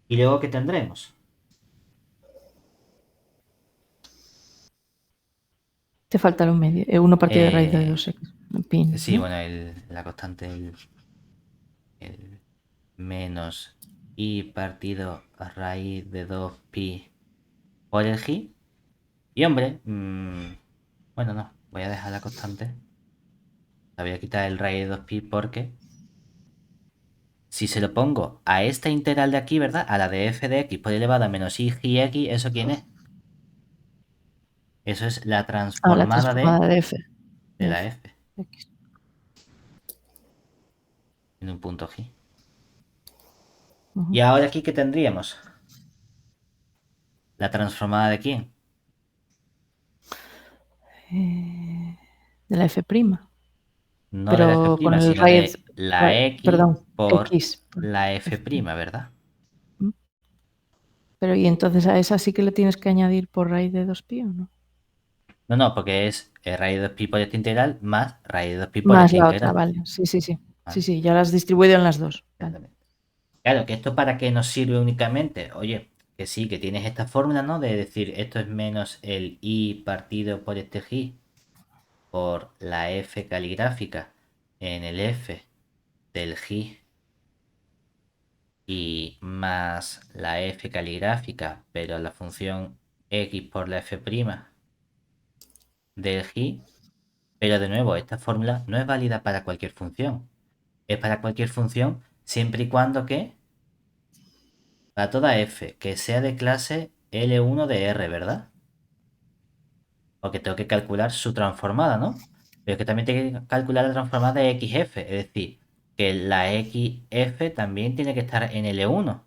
¿Y luego qué tendremos? Te falta lo medio. 1 partido de raíz de Eh, 2x. Pin, sí, ¿no? bueno, la constante, el menos i partido a raíz de 2pi por el g. Y hombre, bueno, no, voy a dejar la constante. La voy a quitar el raíz de 2pi porque si se lo pongo a esta integral de aquí, ¿verdad? A la de f de x por elevado a menos i g x, ¿eso quién es? Eso es la Ah, la transformada transformada de f. de De la f. f X. en un punto g. Ujú. Y ahora aquí, ¿qué tendríamos? ¿La transformada de quién? De la f'. No de la f', Pero con el sino raíz. de la x Perdón, por x. la f', F'. ¿verdad? ¿Mm? Pero y entonces a esa sí que le tienes que añadir por raíz de 2pi, ¿o no? No, no, porque es raíz de 2pi por esta integral más raíz de 2pi por Más esta la otra, integral. vale. Sí, sí, sí. Sí, ¿Vale? sí, ya las has distribuido en las dos. Vale. Exactamente. Claro, que esto para qué nos sirve únicamente. Oye, que sí, que tienes esta fórmula, ¿no? De decir, esto es menos el i partido por este g por la f caligráfica en el f del g y más la f caligráfica, pero la función x por la f' del g. Pero de nuevo, esta fórmula no es válida para cualquier función. Es para cualquier función siempre y cuando que para toda f que sea de clase L1 de R, ¿verdad? Porque tengo que calcular su transformada, ¿no? Pero es que también tengo que calcular la transformada de XF, es decir, que la XF también tiene que estar en L1.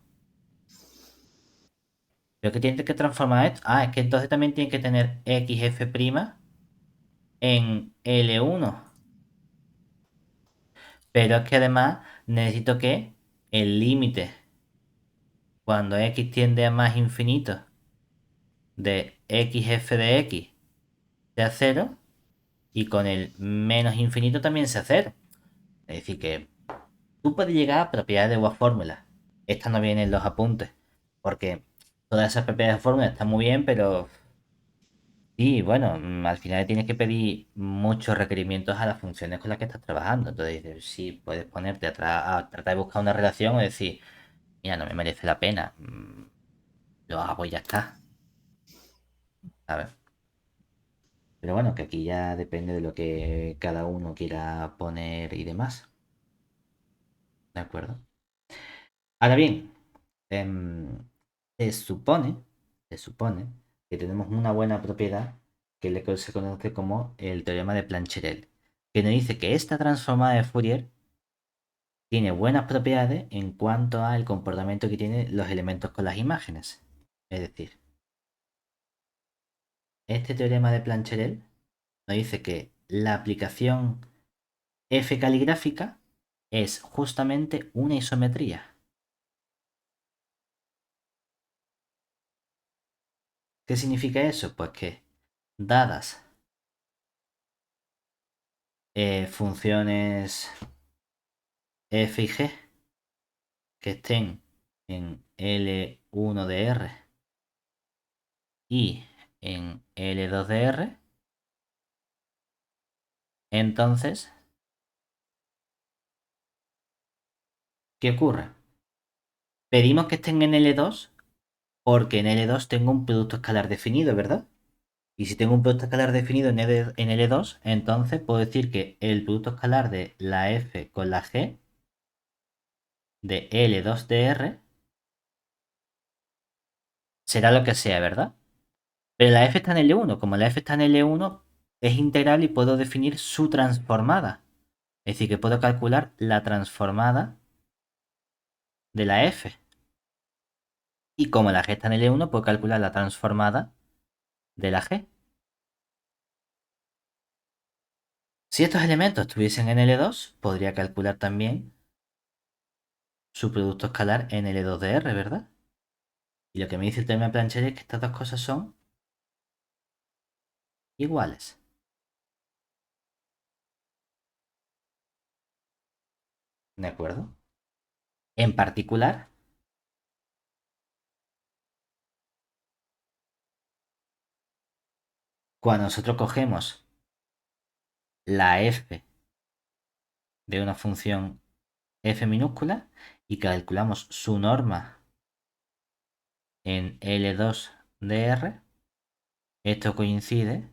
Pero que tiene que transformar esto. Ah, es que entonces también tiene que tener XF' en L1. Pero es que además necesito que el límite cuando x tiende a más infinito de XF de X sea 0 y con el menos infinito también sea 0. Es decir, que tú puedes llegar a propiedades de Boas fórmula. Estas no vienen en los apuntes, porque todas esas propiedades de fórmula están muy bien, pero sí, bueno, al final tienes que pedir muchos requerimientos a las funciones con las que estás trabajando. Entonces, sí, puedes ponerte a tratar de buscar una relación o decir, mira, no me merece la pena, lo hago y ya está, ¿sabes? Pero bueno, que aquí ya depende de lo que cada uno quiera poner y demás, ¿de acuerdo? Ahora bien, em, se supone, se supone que tenemos una buena propiedad se conoce como el teorema de Plancherel, que nos dice que esta transformada de Fourier tiene buenas propiedades en cuanto al comportamiento que tienen los elementos con las imágenes. Es decir, este teorema de Plancherel nos dice que la aplicación F caligráfica es justamente una isometría. ¿Qué significa eso? Pues que dadas funciones f y g que estén en L1 de R y en L2 de R, entonces, ¿qué ocurre? Pedimos que estén en L2 porque en L2 tengo un producto escalar definido, ¿verdad? Y si tengo un producto escalar definido en L2, entonces puedo decir que el producto escalar de la f con la g de L2 de R será lo que sea, ¿verdad? Pero la f está en L1. Como la f está en L1, es integral y puedo definir su transformada. Es decir, que puedo calcular la transformada de la f. Y como la g está en L1, puedo calcular la transformada de la g. Si estos elementos estuviesen en L2, podría calcular también su producto escalar en L2 de R, ¿verdad? Y lo que me dice el teorema de Plancher es que estas dos cosas son iguales. ¿De acuerdo? En particular, cuando nosotros cogemos la f de una función f minúscula y calculamos su norma en L2 de R, esto coincide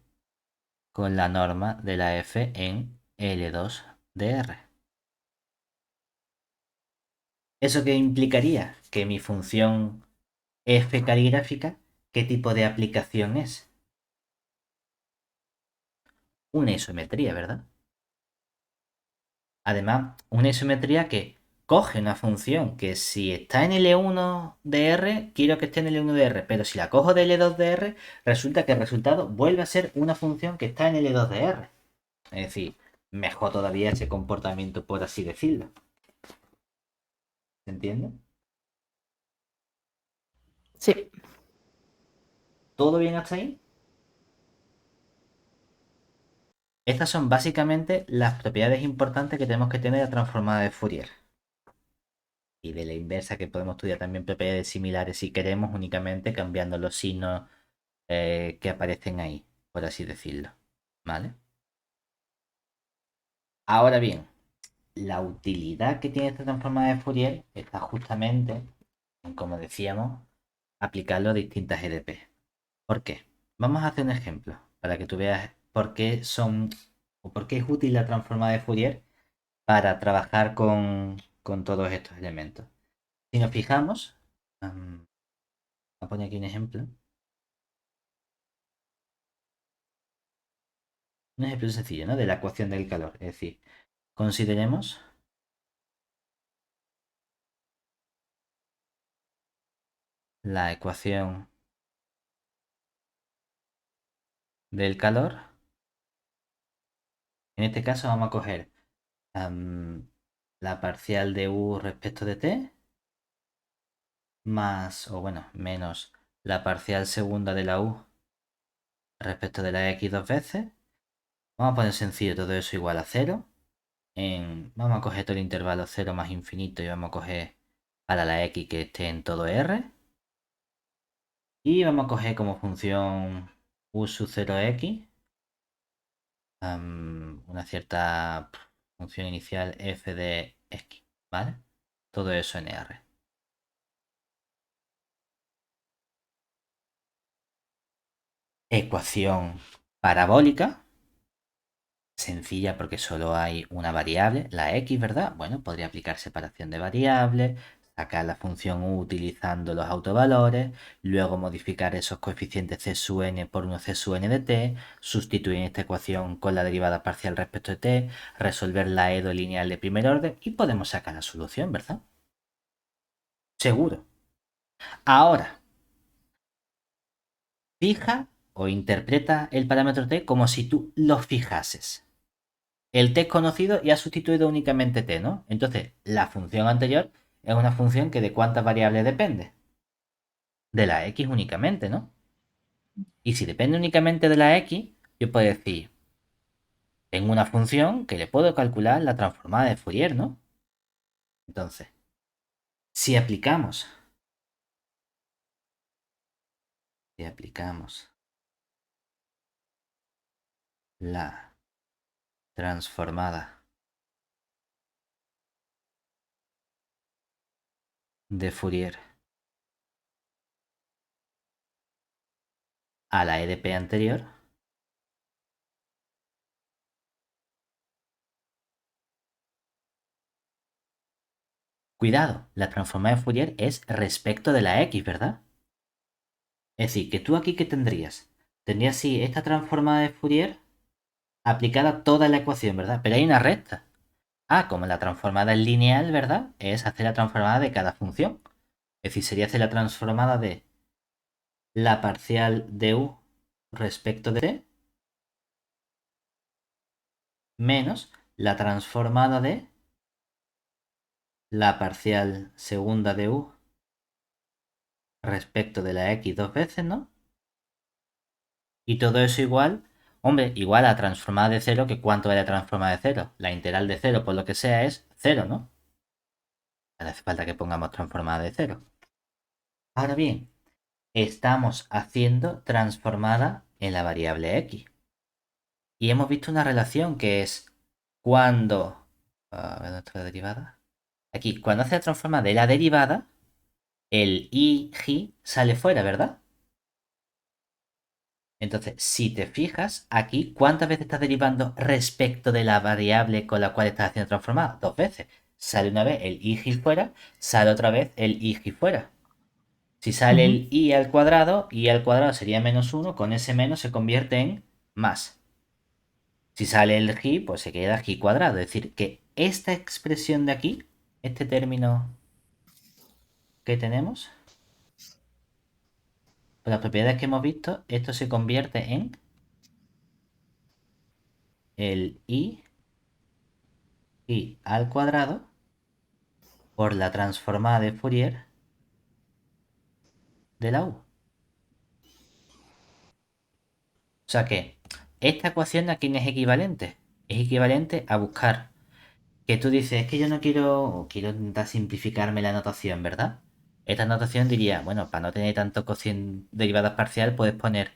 con la norma de la f en L2 de R. ¿Eso qué implicaría? Que mi función f caligráfica, ¿qué tipo de aplicación es? Una isometría, ¿verdad? Además, una isometría que coge una función que si está en L1 de R, quiero que esté en L1 de R, pero si la cojo de L2 de R, resulta que el resultado vuelve a ser una función que está en L2 de R. Es decir, mejor todavía ese comportamiento, por así decirlo. ¿Se entiende? Sí. ¿Todo bien hasta ahí? Estas son básicamente las propiedades importantes que tenemos que tener de la transformada de Fourier. Y de la inversa que podemos estudiar también propiedades similares si queremos, únicamente cambiando los signos que aparecen ahí, por así decirlo. ¿Vale? Ahora bien, la utilidad que tiene esta transformada de Fourier está justamente, como decíamos, aplicarlo a distintas EDP. ¿Por qué? Vamos a hacer un ejemplo para que tú veas por qué son o por qué es útil la transformada de Fourier para trabajar con todos estos elementos. Si nos fijamos, voy a poner aquí un ejemplo. Un ejemplo sencillo, ¿no? De la ecuación del calor. Es decir, consideremos la ecuación del calor. En este caso vamos a coger la parcial de U respecto de T más, o bueno, menos la parcial segunda de la U respecto de la X dos veces. Vamos a poner sencillo todo eso igual a cero. Vamos a coger todo el intervalo 0 más infinito y vamos a coger para la X que esté en todo R. Y vamos a coger como función U sub 0x una cierta función inicial f de x, ¿vale? Todo eso en R. Ecuación parabólica, sencilla porque solo hay una variable, la x, ¿verdad? Bueno, podría aplicar separación de variables, sacar la función u utilizando los autovalores, luego modificar esos coeficientes c sub n por 1 c sub n de t, sustituir esta ecuación con la derivada parcial respecto de t, resolver la EDO lineal de primer orden y podemos sacar la solución, ¿verdad? Seguro. Ahora, fija o interpreta el parámetro t como si tú lo fijases. El t es conocido y ha sustituido únicamente t, ¿no? Entonces, la función anterior es una función que de cuántas variables depende. De la x únicamente, ¿no? Y si depende únicamente de la x, yo puedo decir, tengo una función que le puedo calcular la transformada de Fourier, ¿no? Entonces, si aplicamos, si aplicamos la transformada de Fourier a la EDP anterior, cuidado, la transformada de Fourier es respecto de la x, ¿verdad? Es decir, que tú aquí, ¿qué tendrías? Tendrías, sí, esta transformada de Fourier aplicada a toda la ecuación, ¿verdad? Pero hay una recta. Ah, como la transformada es lineal, ¿verdad? Es hacer la transformada de cada función. Es decir, sería hacer la transformada de la parcial de u respecto de t menos la transformada de la parcial segunda de u respecto de la x dos veces, ¿no? Y todo eso igual, hombre, igual a transformada de cero, que cuánto es la transformada de cero. La integral de cero, por lo que sea, es cero, ¿no? No hace falta que pongamos transformada de cero. Ahora bien, estamos haciendo transformada en la variable x. Y hemos visto una relación que es cuando... A ver, ¿dónde está la derivada? Aquí, cuando hace la transformada de la derivada, el i sale fuera, ¿verdad? Entonces, si te fijas, aquí, ¿cuántas veces estás derivando respecto de la variable con la cual estás haciendo transformada? Dos veces. Sale una vez el i fuera, sale otra vez el i fuera. Si sale el i al cuadrado sería menos 1, con ese menos se convierte en más. Si sale el g, pues se queda g cuadrado. Es decir, que esta expresión de aquí, este término que tenemos, por las propiedades que hemos visto, esto se convierte en el i al cuadrado por la transformada de Fourier de la u. O sea que esta ecuación a quién es equivalente. Es equivalente a buscar que tú dices, es que yo no quiero, o quiero intentar simplificarme la notación, ¿verdad? Esta notación diría, bueno, para no tener tanto cociente derivadas parcial, puedes poner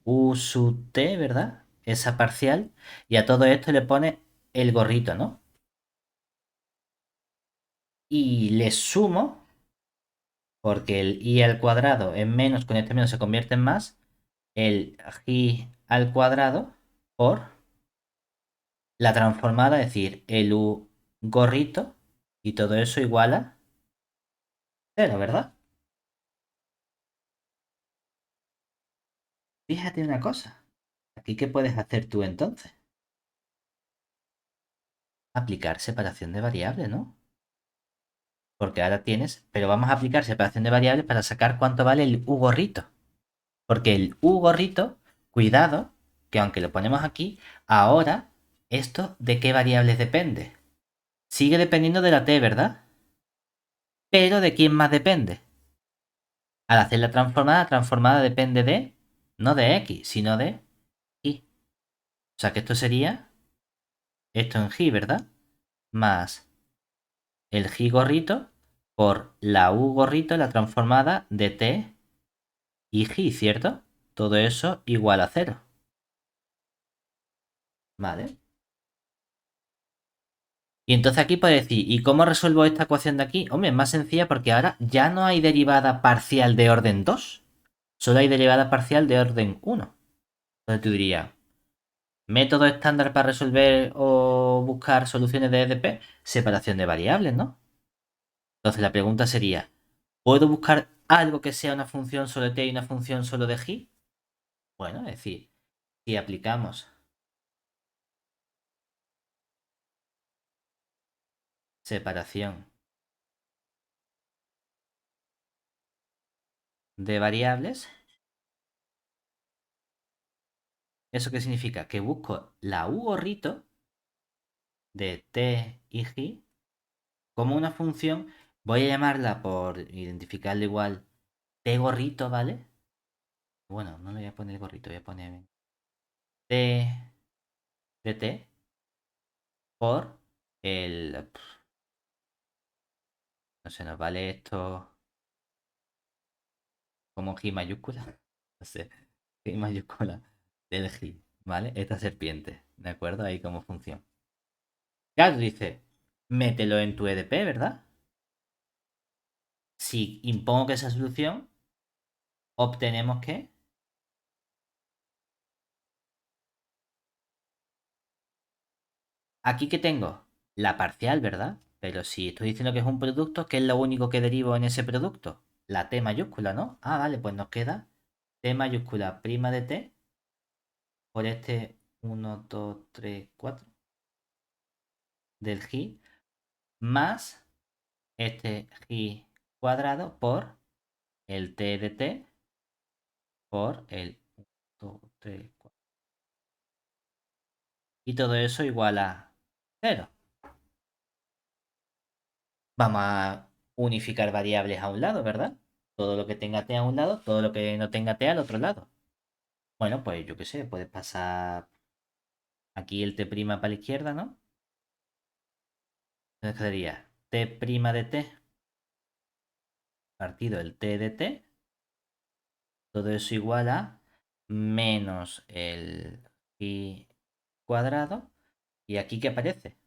u sub t, ¿verdad? Esa parcial, y a todo esto le pones el gorrito, ¿no? y le sumo, porque el i al cuadrado en menos, con este menos se convierte en más, el i al cuadrado por la transformada, es decir, el u gorrito, y todo eso igual a 0, ¿verdad? Fíjate una cosa. Aquí, ¿qué puedes hacer tú entonces? Aplicar separación de variables, ¿no? Porque ahora tienes, pero vamos a aplicar separación de variables para sacar cuánto vale el u gorrito. Porque el u gorrito, cuidado, que aunque lo ponemos aquí, ahora, ¿esto de qué variables depende? Sigue dependiendo de la t, ¿verdad? Pero ¿de quién más depende? Al hacer la transformada depende de, no de x, sino de y. O sea que esto sería esto en y, ¿verdad? Más el y gorrito por la u gorrito, la transformada de t y y, ¿cierto? Todo eso igual a 0. ¿Vale? Y entonces aquí puedes decir, ¿y cómo resuelvo esta ecuación de aquí? Hombre, es más sencilla porque ahora ya no hay derivada parcial de orden 2. Solo hay derivada parcial de orden 1. Entonces tú dirías, método estándar para resolver o buscar soluciones de EDP, separación de variables, ¿no? Entonces la pregunta sería, ¿puedo buscar algo que sea una función solo de t y una función solo de y? Bueno, es decir, si aplicamos separación de variables, ¿eso qué significa? Que busco la u gorrito de t y y como una función, voy a llamarla por identificarla igual t gorrito, ¿vale? Bueno, no le voy a poner gorrito, voy a poner t de t por el... No sé, nos vale esto como G mayúscula. No sé, G mayúscula del G, ¿vale? Esta serpiente, ¿de acuerdo? Ahí como función. Claro, dice, mételo en tu EDP, ¿verdad? Si impongo que esa solución, obtenemos que aquí que tengo la parcial, ¿verdad? Pero si estoy diciendo que es un producto, ¿qué es lo único que derivo en ese producto? La T mayúscula, ¿no? Ah, vale, pues nos queda T mayúscula prima de T por este 1, 2, 3, 4 del G más este G cuadrado por el T de T por el 1, 2, 3, 4. Y todo eso igual a 0. Vamos a unificar variables a un lado, ¿verdad? Todo lo que tenga t a un lado, todo lo que no tenga t al otro lado. Bueno, pues yo qué sé, puedes pasar aquí el t' para la izquierda, ¿no? Entonces quedaría t' de t partido el t de t. Todo eso igual a menos el i cuadrado. ¿Y aquí qué aparece?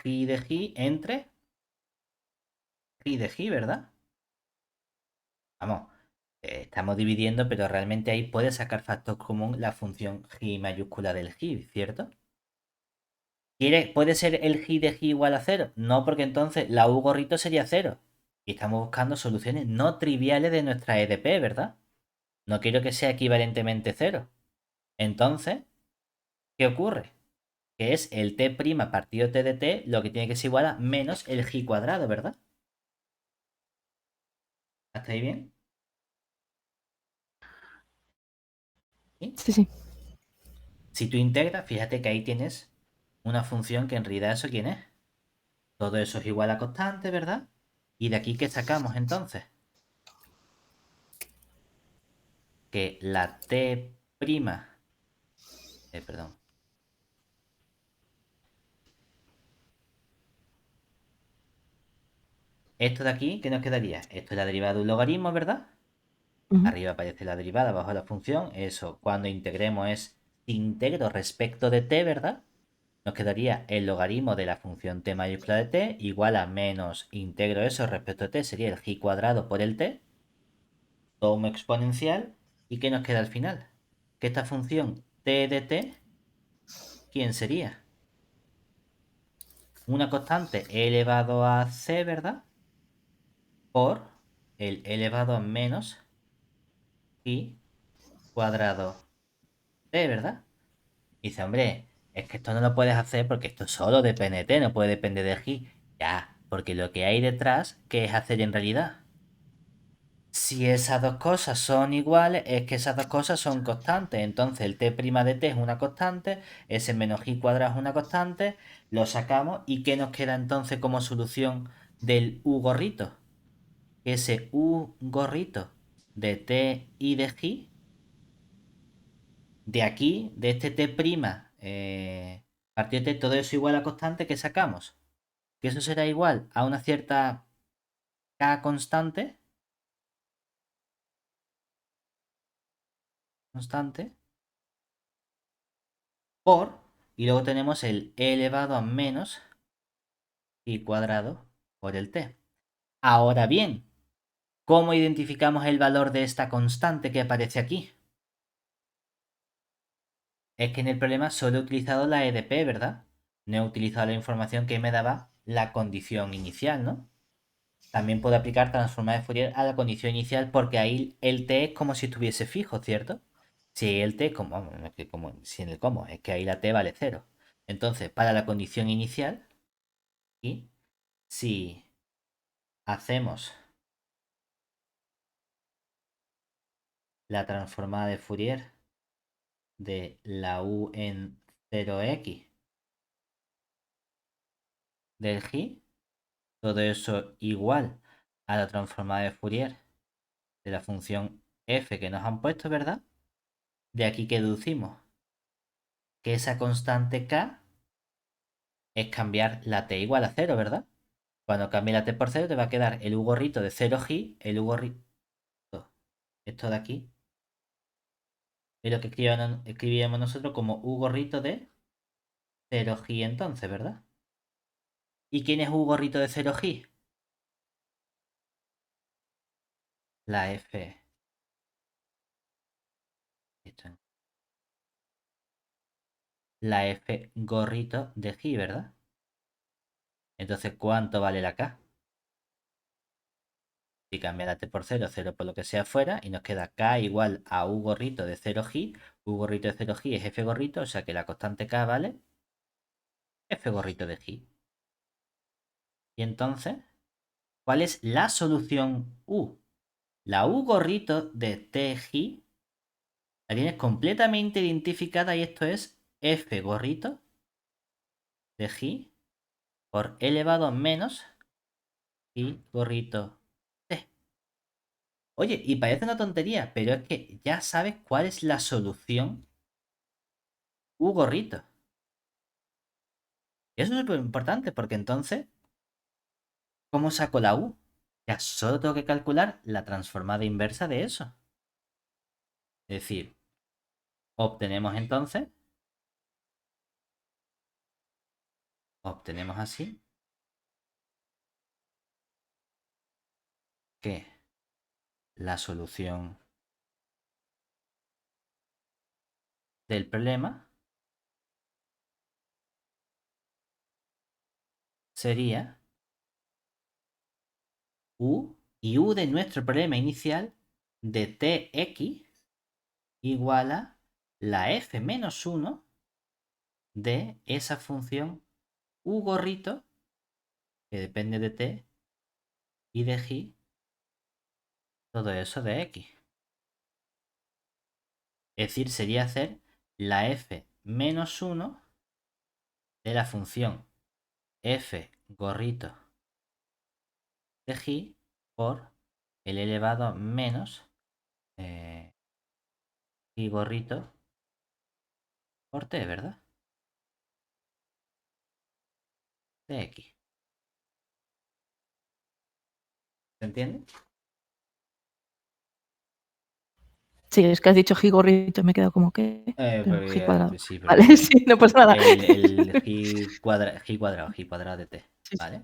I de i entre i de i, ¿verdad? Vamos, estamos dividiendo, pero realmente ahí puede sacar factor común la función g mayúscula del g, ¿cierto? ¿Puede ser el g de g igual a 0? No, porque entonces la u gorrito sería 0. Y estamos buscando soluciones no triviales de nuestra EDP, ¿verdad? No quiero que sea equivalentemente 0. Entonces, ¿qué ocurre? Que es el t' partido t de t lo que tiene que ser igual a menos el g cuadrado, ¿verdad? ¿Hasta ahí bien? ¿Sí? Sí, sí. Si tú integras, fíjate que ahí tienes una función que en realidad eso quién es. Todo eso es igual a constante, ¿verdad? ¿Y de aquí qué sacamos entonces? Que la t', perdón, esto de aquí, ¿qué nos quedaría? Esto es la derivada de un logaritmo, ¿verdad? Ujú. Arriba aparece la derivada, abajo la función. Eso, cuando integremos es integro respecto de t, ¿verdad? nos quedaría el logaritmo de la función t mayúscula de t igual a menos integro eso respecto a t, sería el g cuadrado por el t, tomo exponencial, ¿y qué nos queda al final? Que esta función t de t, ¿quién sería? Una constante elevado a c, ¿verdad? Por el elevado a menos i cuadrado t, ¿verdad? Y dice, hombre, es que esto no lo puedes hacer porque esto solo depende de t, no puede depender de g. Ya, porque lo que hay detrás, ¿qué es hacer en realidad? Si esas dos cosas son iguales, es que esas dos cosas son constantes. Entonces el t' de t es una constante, ese menos i cuadrado es una constante, lo sacamos y ¿qué nos queda entonces como solución del u gorrito? Ese u gorrito de t y de g, de aquí, de este t', partido de t, todo eso igual a constante que sacamos. Que eso será igual a una cierta k constante, por, y luego tenemos el e elevado a menos i cuadrado por el t. Ahora bien, ¿cómo identificamos el valor de esta constante que aparece aquí? Es que en el problema solo he utilizado la EDP, ¿verdad? No he utilizado la información que me daba la condición inicial, ¿no? También puedo aplicar transformada de Fourier a la condición inicial porque ahí el t es como si estuviese fijo, ¿cierto? Si el t, como, no es que como, si en el cómo, es que ahí la t vale 0. Entonces, para la condición inicial, y si hacemos la transformada de Fourier de la u en 0x del g, todo eso igual a la transformada de Fourier de la función f que nos han puesto, ¿verdad? De aquí que deducimos que esa constante k es cambiar la t igual a 0, ¿verdad? Cuando cambie la t por 0 te va a quedar el u gorrito de 0g, el u gorrito, esto de aquí, es lo que escribíamos nosotros como u gorrito de 0g entonces, ¿verdad? ¿Y quién es u gorrito de 0g? La f. La f gorrito de g, ¿verdad? Entonces, ¿cuánto vale la k? Si cambia la t por 0, 0 por lo que sea fuera, y nos queda k igual a u gorrito de 0g. U gorrito de 0g es f gorrito, o sea que la constante k vale f gorrito de g. Y entonces, ¿cuál es la solución u? La u gorrito de tg la tienes completamente identificada y esto es f gorrito de g por elevado a menos i gorrito t. Oye, y parece una tontería, pero es que ya sabes cuál es la solución u gorrito. Y eso es súper importante porque entonces, ¿cómo saco la u? Ya solo tengo que calcular la transformada inversa de eso. Es decir, obtenemos así que la solución del problema sería u, y u de nuestro problema inicial de tx igual a la f menos 1 de esa función u gorrito que depende de t y de g, todo eso de x. Es decir, sería hacer la f menos 1 de la función f gorrito de g por el elevado a menos y gorrito por t, ¿verdad? De x. ¿Se entiende? Sí, es que has dicho gigorrito y me he quedado como que. Pero gi cuadrado. Sí, pero Vale, sí, no pasa nada. el G cuadrado de T, Sí, sí. ¿vale?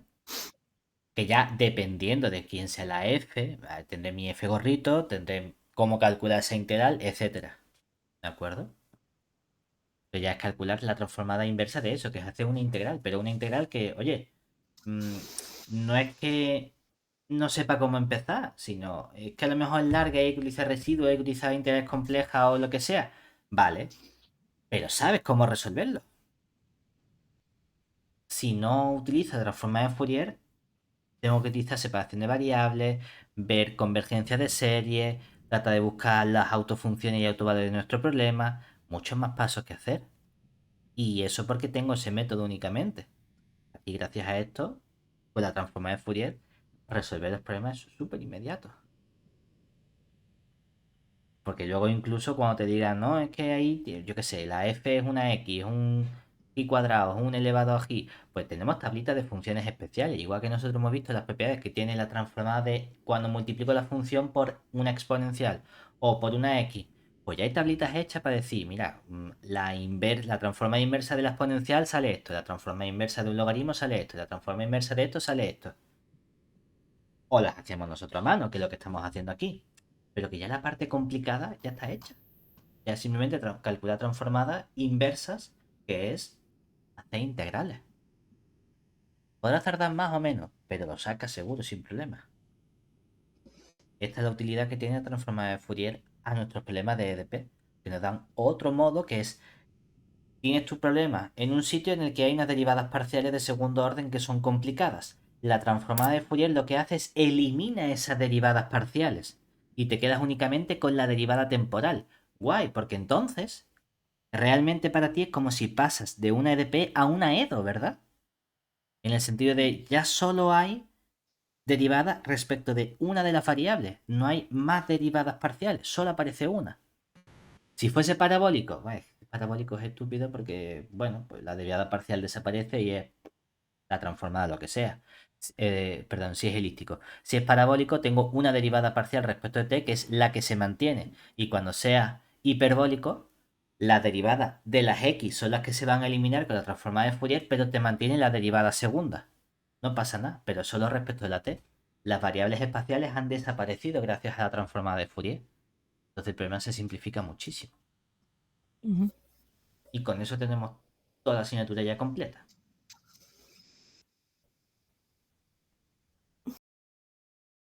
Que ya dependiendo de quién sea la f, tendré mi f gorrito, tendré cómo calcular esa integral, etcétera. ¿De acuerdo? Pero ya es calcular la transformada inversa de eso, que es hacer una integral, pero una integral que, oye, mm, no es que no sepa cómo empezar, sino es que a lo mejor es larga y hay que utilizar residuos, hay que utilizar integrales complejas o lo que sea. Vale, pero sabes cómo resolverlo. Si no utilizo transformada de Fourier, tengo que utilizar separación de variables, ver convergencia de serie, trata de buscar las autofunciones y autovalores de nuestro problema, muchos más pasos que hacer. Y eso porque tengo ese método únicamente. Y gracias a esto, con la transformada de Fourier, resolver los problemas es súper inmediato. Porque luego incluso cuando te digan, no, es que ahí, yo qué sé, la f es una x, es un y cuadrado, es un elevado a g, pues tenemos tablitas de funciones especiales, igual que nosotros hemos visto las propiedades que tiene la transformada de cuando multiplico la función por una exponencial o por una x, pues ya hay tablitas hechas para decir, mira, la transformada inversa de la exponencial sale esto, la transformada inversa de un logaritmo sale esto, la transformada inversa de esto sale esto. O las hacemos nosotros a mano, que es lo que estamos haciendo aquí. Pero que ya la parte complicada ya está hecha. Ya simplemente calcular transformadas inversas, que es hacer integrales. Podrás tardar más o menos, pero lo sacas seguro, sin problema. Esta es la utilidad que tiene la transformada de Fourier a nuestros problemas de EDP, que nos dan otro modo que es, tienes tu problema en un sitio en el que hay unas derivadas parciales de segundo orden que son complicadas. La transformada de Fourier lo que hace es elimina esas derivadas parciales y te quedas únicamente con la derivada temporal. Guay, porque entonces realmente para ti es como si pasas de una EDP a una EDO, ¿verdad? En el sentido de ya solo hay derivada respecto de una de las variables. No hay más derivadas parciales, solo aparece una. Si fuese parabólico, bueno, parabólico es estúpido porque, bueno, pues la derivada parcial desaparece y es la transformada lo que sea. Perdón, si es elíptico. Si es parabólico, tengo una derivada parcial respecto de t que es la que se mantiene. Y cuando sea hiperbólico, las derivadas de las x son las que se van a eliminar con la transformada de Fourier, pero te mantiene la derivada segunda. No pasa nada, pero solo respecto de la t. Las variables espaciales han desaparecido gracias a la transformada de Fourier. Entonces el problema se simplifica muchísimo. Ujú. Y con eso tenemos toda la asignatura ya completa.